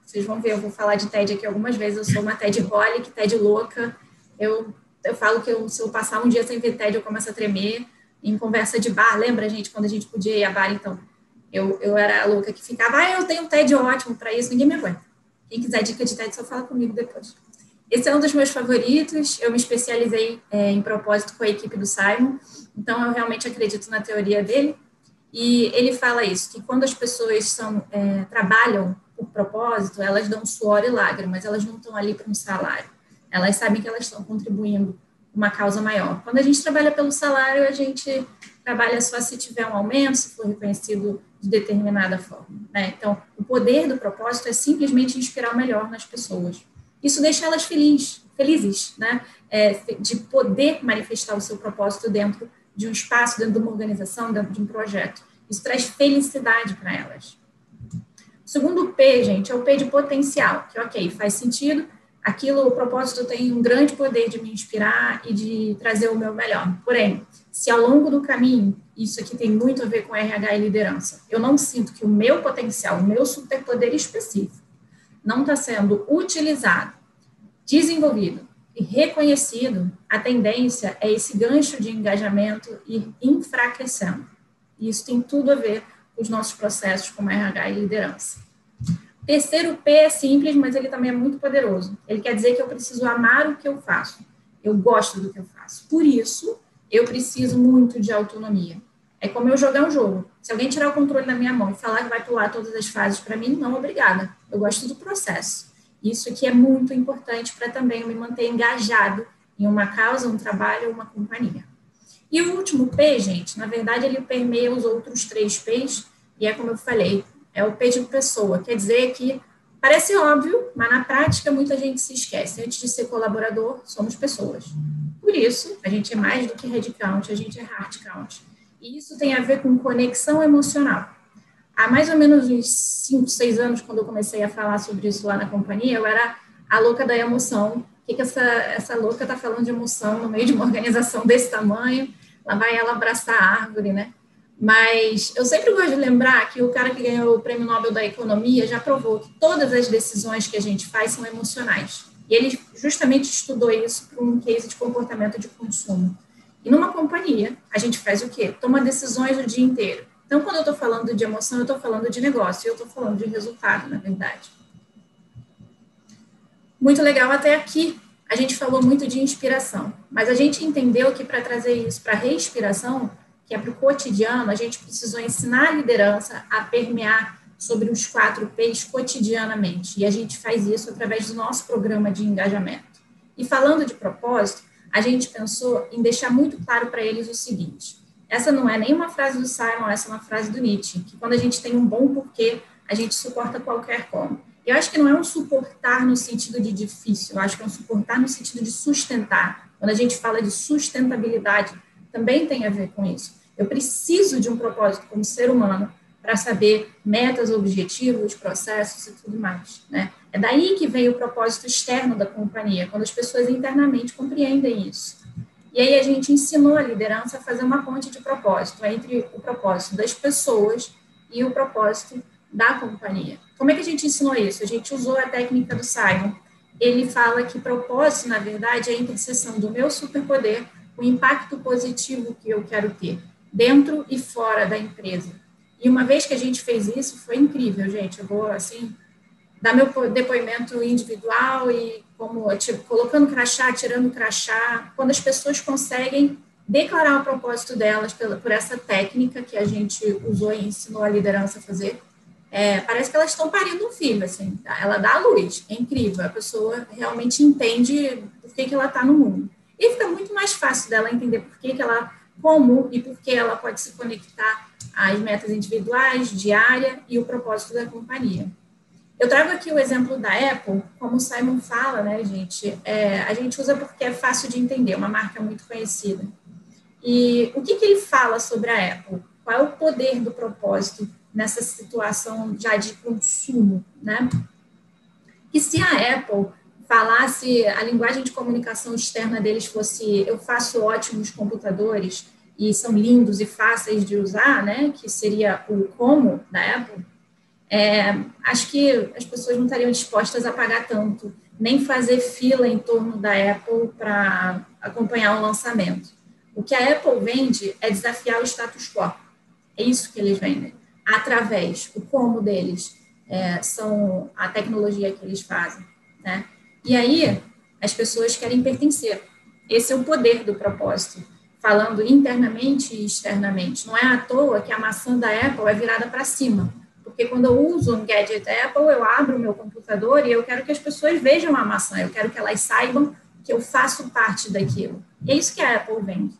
Vocês vão ver, eu vou falar de TED aqui algumas vezes, eu sou uma TED-holic, TED louca. Eu falo que se eu passar um dia sem ver TED, eu começo a tremer. Em conversa de bar, lembra, gente, quando a gente podia ir a bar, então, eu era a louca que ficava, eu tenho um TED ótimo para isso, ninguém me aguenta. Quem quiser dica de TED, só fala comigo depois. Esse é um dos meus favoritos, eu me especializei em propósito com a equipe do Simon, então eu realmente acredito na teoria dele, e ele fala isso, que quando as pessoas trabalham por propósito, elas dão suor e lágrimas, elas não estão ali para um salário, elas sabem que elas estão contribuindo uma causa maior. Quando a gente trabalha pelo salário, a gente trabalha só se tiver um aumento, se for reconhecido de determinada forma, né? Então, o poder do propósito é simplesmente inspirar o melhor nas pessoas. Isso deixa elas felizes, né? De poder manifestar o seu propósito dentro de um espaço, dentro de uma organização, dentro de um projeto. Isso traz felicidade para elas. O segundo P, gente, é o P de potencial, que, ok, faz sentido, o propósito tem um grande poder de me inspirar e de trazer o meu melhor. Porém, se ao longo do caminho, isso aqui tem muito a ver com RH e liderança, eu não sinto que o meu potencial, o meu superpoder específico, não está sendo utilizado, desenvolvido e reconhecido, a tendência é esse gancho de engajamento ir enfraquecendo. E isso tem tudo a ver com os nossos processos como RH e liderança. Terceiro P é simples, mas ele também é muito poderoso. Ele quer dizer que eu preciso amar o que eu faço. Eu gosto do que eu faço. Por isso, eu preciso muito de autonomia. É como eu jogar um jogo. Se alguém tirar o controle da minha mão e falar que vai pular todas as fases para mim, não, obrigada. Eu gosto do processo. Isso aqui é muito importante para também eu me manter engajado em uma causa, um trabalho ou uma companhia. E o último P, gente, na verdade, ele permeia os outros 3 P's, e é como eu falei, é o P de pessoa. Quer dizer que parece óbvio, mas na prática muita gente se esquece. Antes de ser colaborador, somos pessoas. Por isso, a gente é mais do que headcount, a gente é heartcount. E isso tem a ver com conexão emocional. Há mais ou menos uns 5, 6 anos, quando eu comecei a falar sobre isso lá na companhia, eu era a louca da emoção. O que essa louca está falando de emoção no meio de uma organização desse tamanho? Lá vai ela abraçar a árvore, né? Mas eu sempre gosto de lembrar que o cara que ganhou o Prêmio Nobel da Economia já provou que todas as decisões que a gente faz são emocionais. E ele justamente estudou isso para um case de comportamento de consumo. E numa companhia, a gente faz o quê? Toma decisões o dia inteiro. Então, quando eu estou falando de emoção, eu estou falando de negócio, e eu estou falando de resultado, na verdade. Muito legal até aqui. A gente falou muito de inspiração, mas a gente entendeu que para trazer isso para a respiração, que é para o cotidiano, a gente precisou ensinar a liderança a permear sobre os 4 P's cotidianamente. E a gente faz isso através do nosso programa de engajamento. E falando de propósito, a gente pensou em deixar muito claro para eles o seguinte: essa não é nenhuma frase do Simon, essa é uma frase do Nietzsche, que quando a gente tem um bom porquê, a gente suporta qualquer como. Eu acho que não é um suportar no sentido de difícil, eu acho que é um suportar no sentido de sustentar. Quando a gente fala de sustentabilidade, também tem a ver com isso. Eu preciso de um propósito como ser humano para saber metas, objetivos, processos e tudo mais, né? É daí que vem o propósito externo da companhia, quando as pessoas internamente compreendem isso. E aí a gente ensinou a liderança a fazer uma ponte de propósito entre o propósito das pessoas e o propósito da companhia. Como é que a gente ensinou isso? A gente usou a técnica do Simon. Ele fala que propósito, na verdade, é a interseção do meu superpoder, o impacto positivo que eu quero ter, dentro e fora da empresa. E uma vez que a gente fez isso, foi incrível, gente. Eu vou, assim, dar meu depoimento individual e como, tipo, colocando crachá, tirando crachá, quando as pessoas conseguem declarar o propósito delas por essa técnica que a gente usou e ensinou a liderança a fazer, parece que elas estão parindo um filho, assim, ela dá a luz, é incrível, a pessoa realmente entende por que ela está no mundo. E fica muito mais fácil dela entender por que ela, como e por que ela pode se conectar às metas individuais, diária e o propósito da companhia. Eu trago aqui o exemplo da Apple, como o Simon fala, né, gente, a gente usa porque é fácil de entender, uma marca muito conhecida. E o que ele fala sobre a Apple? Qual é o poder do propósito nessa situação já de consumo, né? Que se a Apple falasse, a linguagem de comunicação externa deles fosse eu faço ótimos computadores e são lindos e fáceis de usar, né, que seria o como da Apple, acho que as pessoas não estariam dispostas a pagar tanto, nem fazer fila em torno da Apple para acompanhar o lançamento. O que a Apple vende é desafiar o status quo. É isso que eles vendem. Através, o como deles são a tecnologia que eles fazem, né? E aí, as pessoas querem pertencer. Esse é o poder do propósito, falando internamente e externamente. Não é à toa que a maçã da Apple é virada para cima, porque quando eu uso um gadget Apple, eu abro o meu computador e eu quero que as pessoas vejam a maçã, eu quero que elas saibam que eu faço parte daquilo. E é isso que a Apple vende.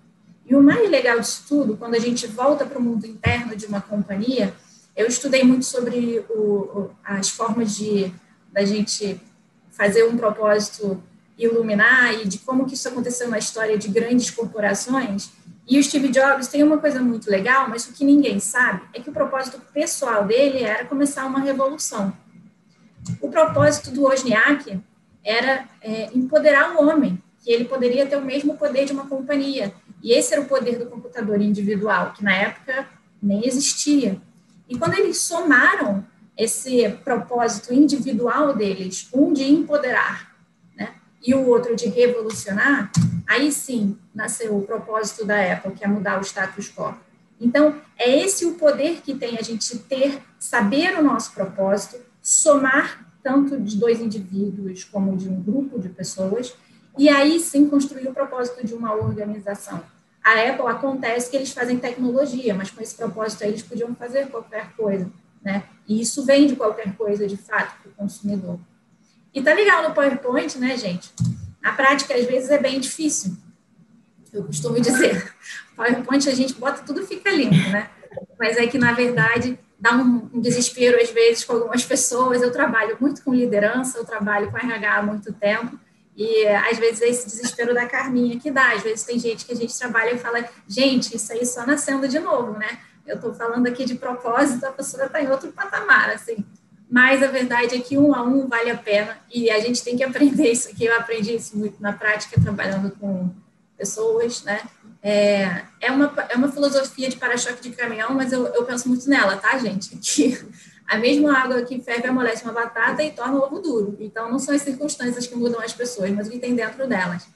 E o mais legal disso tudo, quando a gente volta para o mundo interno de uma companhia, eu estudei muito sobre as formas da gente fazer um propósito iluminar e de como que isso aconteceu na história de grandes corporações. E o Steve Jobs tem uma coisa muito legal, mas o que ninguém sabe é que o propósito pessoal dele era começar uma revolução. O propósito do Wozniak era empoderar o homem, que ele poderia ter o mesmo poder de uma companhia. E esse era o poder do computador individual, que na época nem existia. E quando eles somaram esse propósito individual deles, um de empoderar, né, e o outro de revolucionar, aí sim nasceu o propósito da Apple, que é mudar o status quo. Então, é esse o poder que tem a gente saber o nosso propósito, somar tanto de 2 indivíduos como de um grupo de pessoas, e aí sim construir o propósito de uma organização. A Apple acontece que eles fazem tecnologia, mas com esse propósito aí eles podiam fazer qualquer coisa, né? E isso vende qualquer coisa, de fato, para o consumidor. E tá legal no PowerPoint, né, gente? A prática, às vezes, é bem difícil. Eu costumo dizer, PowerPoint a gente bota tudo fica lindo, né? Mas é que, na verdade, dá um desespero, às vezes, com algumas pessoas. Eu trabalho muito com liderança, eu trabalho com RH há muito tempo, e, às vezes, é esse desespero da Carminha que dá. Às vezes, tem gente que a gente trabalha e fala, gente, isso aí só nascendo de novo, né? Eu estou falando aqui de propósito, a pessoa está em outro patamar, assim. Mas a verdade é que 1 a 1 vale a pena, e a gente tem que aprender isso aqui. Eu aprendi isso muito na prática, trabalhando com pessoas, né? É uma filosofia de para-choque de caminhão, mas eu penso muito nela, tá, gente? Que a mesma água que ferve amolece uma batata e torna o ovo duro. Então, não são as circunstâncias que mudam as pessoas, mas o que tem dentro delas.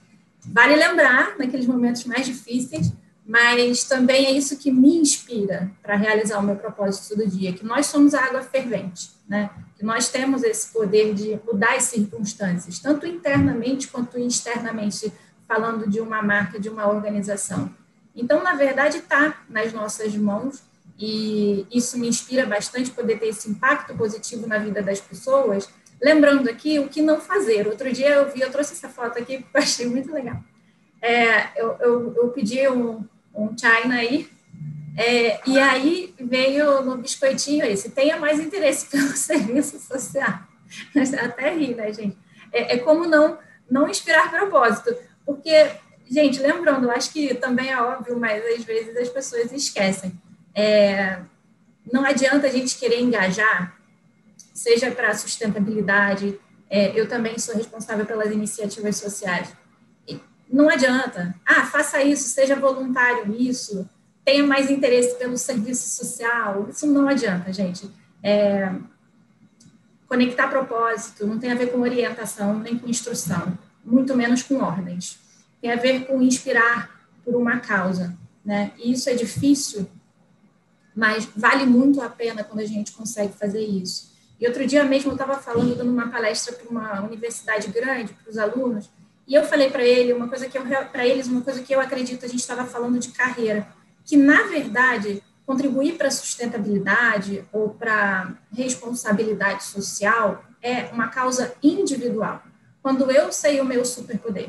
Vale lembrar, naqueles momentos mais difíceis, mas também é isso que me inspira para realizar o meu propósito do dia, que nós somos a água fervente, né? Que nós temos esse poder de mudar as circunstâncias, tanto internamente quanto externamente, falando de uma marca, de uma organização. Então, na verdade, está nas nossas mãos, e isso me inspira bastante, poder ter esse impacto positivo na vida das pessoas. Lembrando aqui o que não fazer. Outro dia eu trouxe essa foto aqui, que eu achei muito legal. Eu pedi um China aí, e aí veio no biscoitinho esse, tenha mais interesse pelo serviço social. Até ri, né, gente? Como não inspirar propósito, porque, gente, lembrando, eu acho que também é óbvio, mas às vezes as pessoas esquecem. Não adianta a gente querer engajar, seja para sustentabilidade, eu também sou responsável pelas iniciativas sociais. Não adianta, faça isso, seja voluntário nisso, tenha mais interesse pelo serviço social, isso não adianta, gente. Conectar propósito não tem a ver com orientação, nem com instrução, muito menos com ordens. Tem a ver com inspirar por uma causa, né? E isso é difícil, mas vale muito a pena quando a gente consegue fazer isso. E outro dia mesmo eu estava dando uma palestra para uma universidade grande, para os alunos, e eu falei para eles uma coisa que eu acredito, a gente estava falando de carreira, que, na verdade, contribuir para a sustentabilidade ou para responsabilidade social é uma causa individual. Quando eu sei o meu superpoder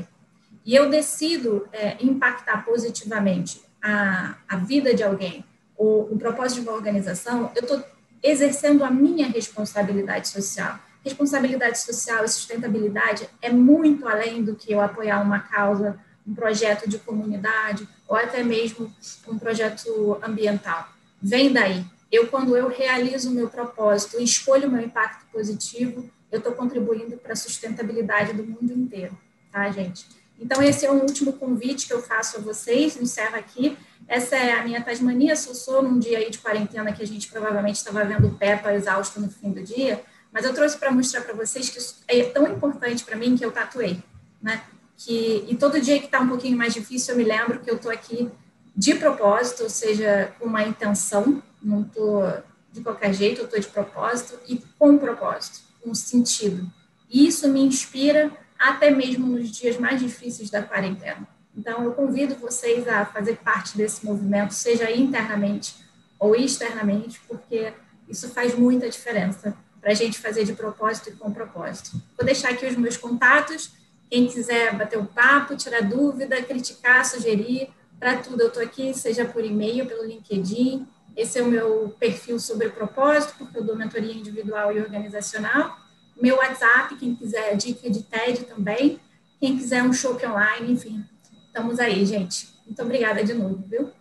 e eu decido impactar positivamente a vida de alguém ou o propósito de uma organização, eu estou exercendo a minha responsabilidade social. Responsabilidade social e sustentabilidade é muito além do que eu apoiar uma causa, um projeto de comunidade ou até mesmo um projeto ambiental. Vem daí. Quando eu realizo o meu propósito e escolho o meu impacto positivo, eu estou contribuindo para a sustentabilidade do mundo inteiro, tá, gente? Então, esse é um último convite que eu faço a vocês, encerro aqui. Essa é a minha Tasmania, sou num dia aí de quarentena que a gente provavelmente estava vendo Peppa exausta no fim do dia, mas eu trouxe para mostrar para vocês que isso é tão importante para mim que eu tatuei, né? E todo dia que está um pouquinho mais difícil, eu me lembro que eu estou aqui de propósito, ou seja, com uma intenção, não estou de qualquer jeito, eu estou de propósito e com propósito, com sentido. E isso me inspira até mesmo nos dias mais difíceis da quarentena. Então, eu convido vocês a fazer parte desse movimento, seja internamente ou externamente, porque isso faz muita diferença para a gente fazer de propósito e com propósito. Vou deixar aqui os meus contatos, quem quiser bater um papo, tirar dúvida, criticar, sugerir, para tudo eu estou aqui, seja por e-mail, pelo LinkedIn. Esse é o meu perfil sobre propósito, porque eu dou mentoria individual e organizacional, meu WhatsApp, quem quiser dica de TED também, quem quiser um shopping online, enfim, estamos aí, gente. Muito obrigada de novo, viu?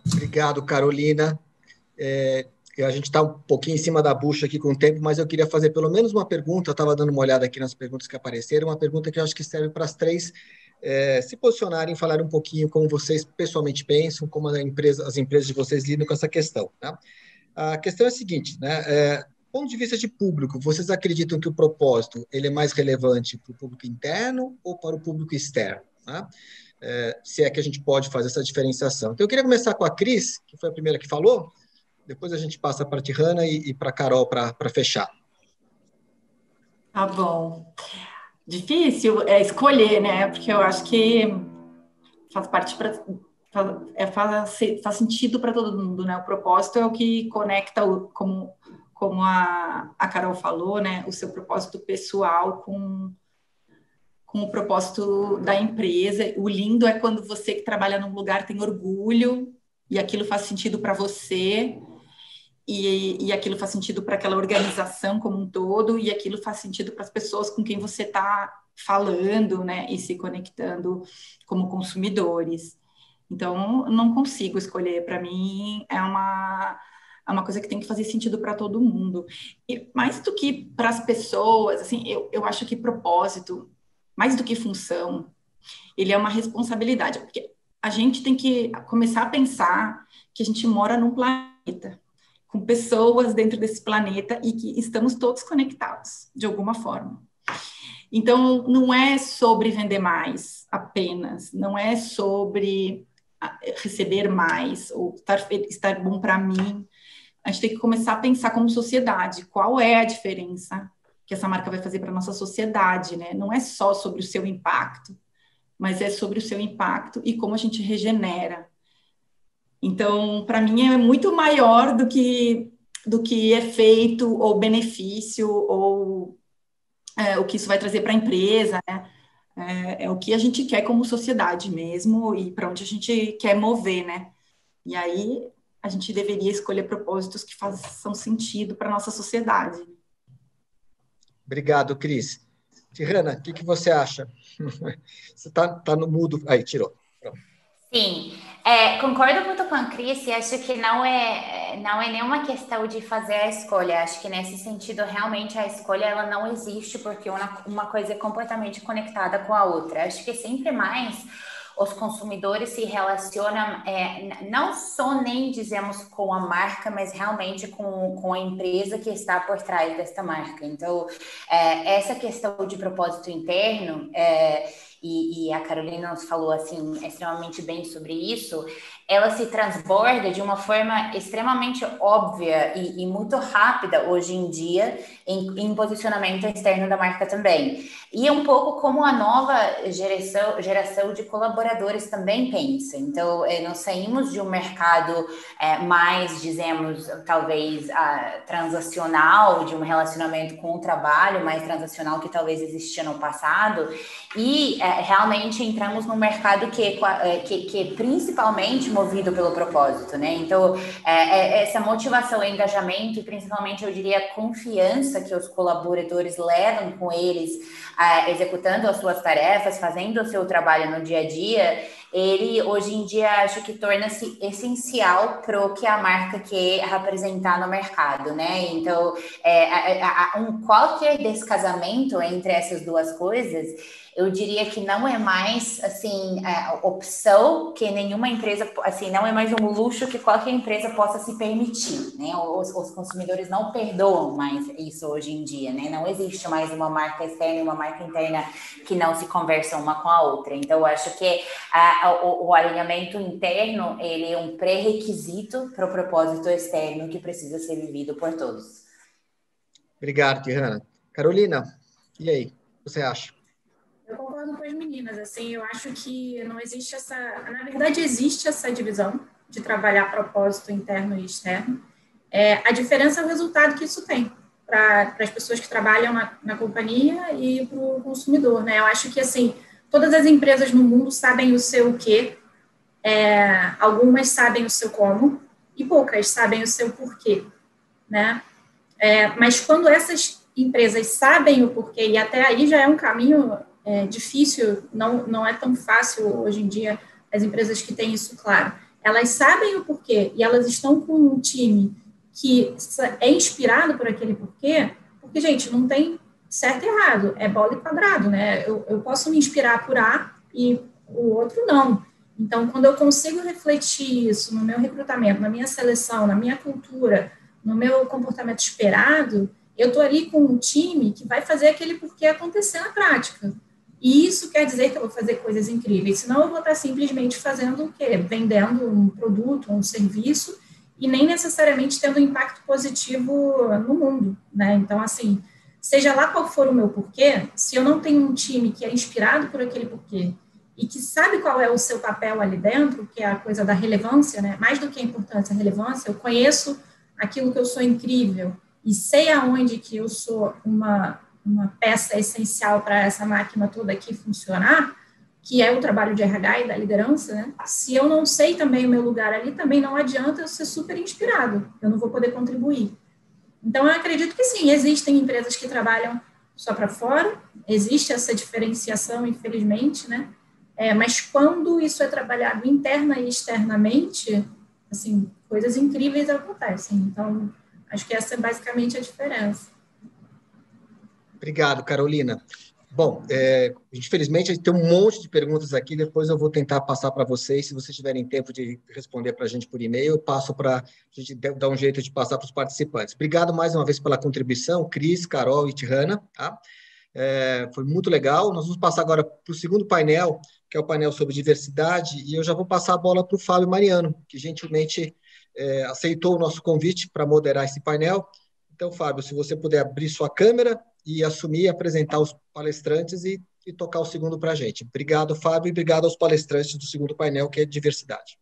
Obrigado, Carolina. A gente está um pouquinho em cima da bucha aqui com o tempo, mas eu queria fazer pelo menos uma pergunta. Eu estava dando uma olhada aqui nas perguntas que apareceram, uma pergunta que eu acho que serve para as três se posicionarem, falar um pouquinho como vocês pessoalmente pensam, como as empresas de vocês lidam com essa questão. Tá? A questão é a seguinte, né? Do ponto de vista de público, vocês acreditam que o propósito ele é mais relevante para o público interno ou para o público externo? Tá? Se é que a gente pode fazer essa diferenciação. Então, eu queria começar com a Cris, que foi a primeira que falou, depois a gente passa para a Tihana e para a Carol para fechar. Tá bom. Difícil escolher, né? Porque eu acho que faz parte faz sentido para todo mundo, né? O propósito é o que conecta, como a Carol falou, né? O seu propósito pessoal com o propósito da empresa. O lindo é quando você que trabalha num lugar tem orgulho e aquilo faz sentido para você. E aquilo faz sentido para aquela organização como um todo, e aquilo faz sentido para as pessoas com quem você está falando, né, e se conectando como consumidores. Então, não consigo escolher. Para mim, é uma coisa que tem que fazer sentido para todo mundo. E mais do que para as pessoas, assim, eu acho que propósito, mais do que função, ele é uma responsabilidade, porque a gente tem que começar a pensar que a gente mora num planeta, com pessoas dentro desse planeta e que estamos todos conectados, de alguma forma. Então, não é sobre vender mais apenas, não é sobre receber mais, ou estar bom para mim. A gente tem que começar a pensar como sociedade, qual é a diferença que essa marca vai fazer para a nossa sociedade, né? Não é só sobre o seu impacto, mas é sobre o seu impacto e como a gente regenera. Então, para mim, é muito maior do que efeito ou benefício ou o que isso vai trazer para a empresa, né? É o que a gente quer como sociedade mesmo e para onde a gente quer mover, né? E aí a gente deveria escolher propósitos que façam sentido para a nossa sociedade. Obrigado, Cris. Tihana, o que você acha? Você tá no mudo. Aí, tirou. Pronto. Sim, concordo muito com a Cris e acho que não é nenhuma questão de fazer a escolha. Acho que nesse sentido, realmente, a escolha ela não existe porque uma coisa é completamente conectada com a outra. Acho que sempre mais os consumidores se relacionam não só nem, dizemos, com a marca, mas realmente com a empresa que está por trás desta marca. Então, essa questão de propósito interno... E a Carolina nos falou assim extremamente bem sobre isso, ela se transborda de uma forma extremamente óbvia e muito rápida hoje em dia em posicionamento externo da marca também. E é um pouco como a nova geração de colaboradores também pensa. Então, nós saímos de um mercado mais, dizemos, talvez transacional, de um relacionamento com o trabalho mais transacional que talvez existia no passado, e realmente entramos num mercado que é principalmente movido pelo propósito, né? Então, essa motivação, engajamento e principalmente, eu diria, confiança que os colaboradores levam com eles, executando as suas tarefas, fazendo o seu trabalho no dia a dia, ele, hoje em dia, acho que torna-se essencial para o que a marca quer representar no mercado, né? Então, qualquer descasamento entre essas duas coisas, eu diria que não é mais, assim, opção que nenhuma empresa, assim, não é mais um luxo que qualquer empresa possa se permitir, né? Os consumidores não perdoam mais isso hoje em dia, né? Não existe mais uma marca externa e uma marca interna que não se conversam uma com a outra. Então, eu acho que o alinhamento interno, ele é um pré-requisito para o propósito externo que precisa ser vivido por todos. Obrigado, Tihana. Carolina, e aí? O que você acha? Eu concordo com as meninas, assim, eu acho que não existe na verdade existe essa divisão de trabalhar propósito interno e externo. A diferença é o resultado que isso tem para as pessoas que trabalham na companhia e para o consumidor, né? Eu acho que, assim, todas as empresas no mundo sabem o seu quê, algumas sabem o seu como e poucas sabem o seu porquê, né? Mas quando essas empresas sabem o porquê, e até aí já é um caminho difícil, não é tão fácil hoje em dia, as empresas que têm isso claro, elas sabem o porquê e elas estão com um time que é inspirado por aquele porquê, porque, gente, não tem certo e errado, é bola e quadrado, né? Eu posso me inspirar por A e o outro não. Então, quando eu consigo refletir isso no meu recrutamento, na minha seleção, na minha cultura, no meu comportamento esperado, eu estou ali com um time que vai fazer aquele porquê acontecer na prática. E isso quer dizer que eu vou fazer coisas incríveis, senão eu vou estar simplesmente fazendo o quê? Vendendo um produto, um serviço, e nem necessariamente tendo um impacto positivo no mundo, né? Então, assim, seja lá qual for o meu porquê, se eu não tenho um time que é inspirado por aquele porquê e que sabe qual é o seu papel ali dentro, que é a coisa da relevância, né? Mais do que a importância, a relevância, eu conheço aquilo que eu sou incrível e sei aonde que eu sou uma peça essencial para essa máquina toda aqui funcionar, que é o trabalho de RH e da liderança, né? Se eu não sei também o meu lugar ali, também não adianta eu ser super inspirado, eu não vou poder contribuir. Então, eu acredito que sim, existem empresas que trabalham só para fora, existe essa diferenciação, infelizmente, né? Mas quando isso é trabalhado interna e externamente, assim, coisas incríveis acontecem. Então, acho que essa é basicamente a diferença. Obrigado, Carolina. Bom, infelizmente, a gente tem um monte de perguntas aqui, depois eu vou tentar passar para vocês, se vocês tiverem tempo de responder para a gente por e-mail, eu passo para a gente dar um jeito de passar para os participantes. Obrigado mais uma vez pela contribuição, Cris, Carol e Tirana, tá? Foi muito legal. Nós vamos passar agora para o segundo painel, que é o painel sobre diversidade, e eu já vou passar a bola para o Fábio Mariano, que gentilmente aceitou o nosso convite para moderar esse painel. Então, Fábio, se você puder abrir sua câmera e assumir, apresentar os palestrantes e tocar o segundo para a gente. Obrigado, Fábio, e obrigado aos palestrantes do segundo painel, que é diversidade.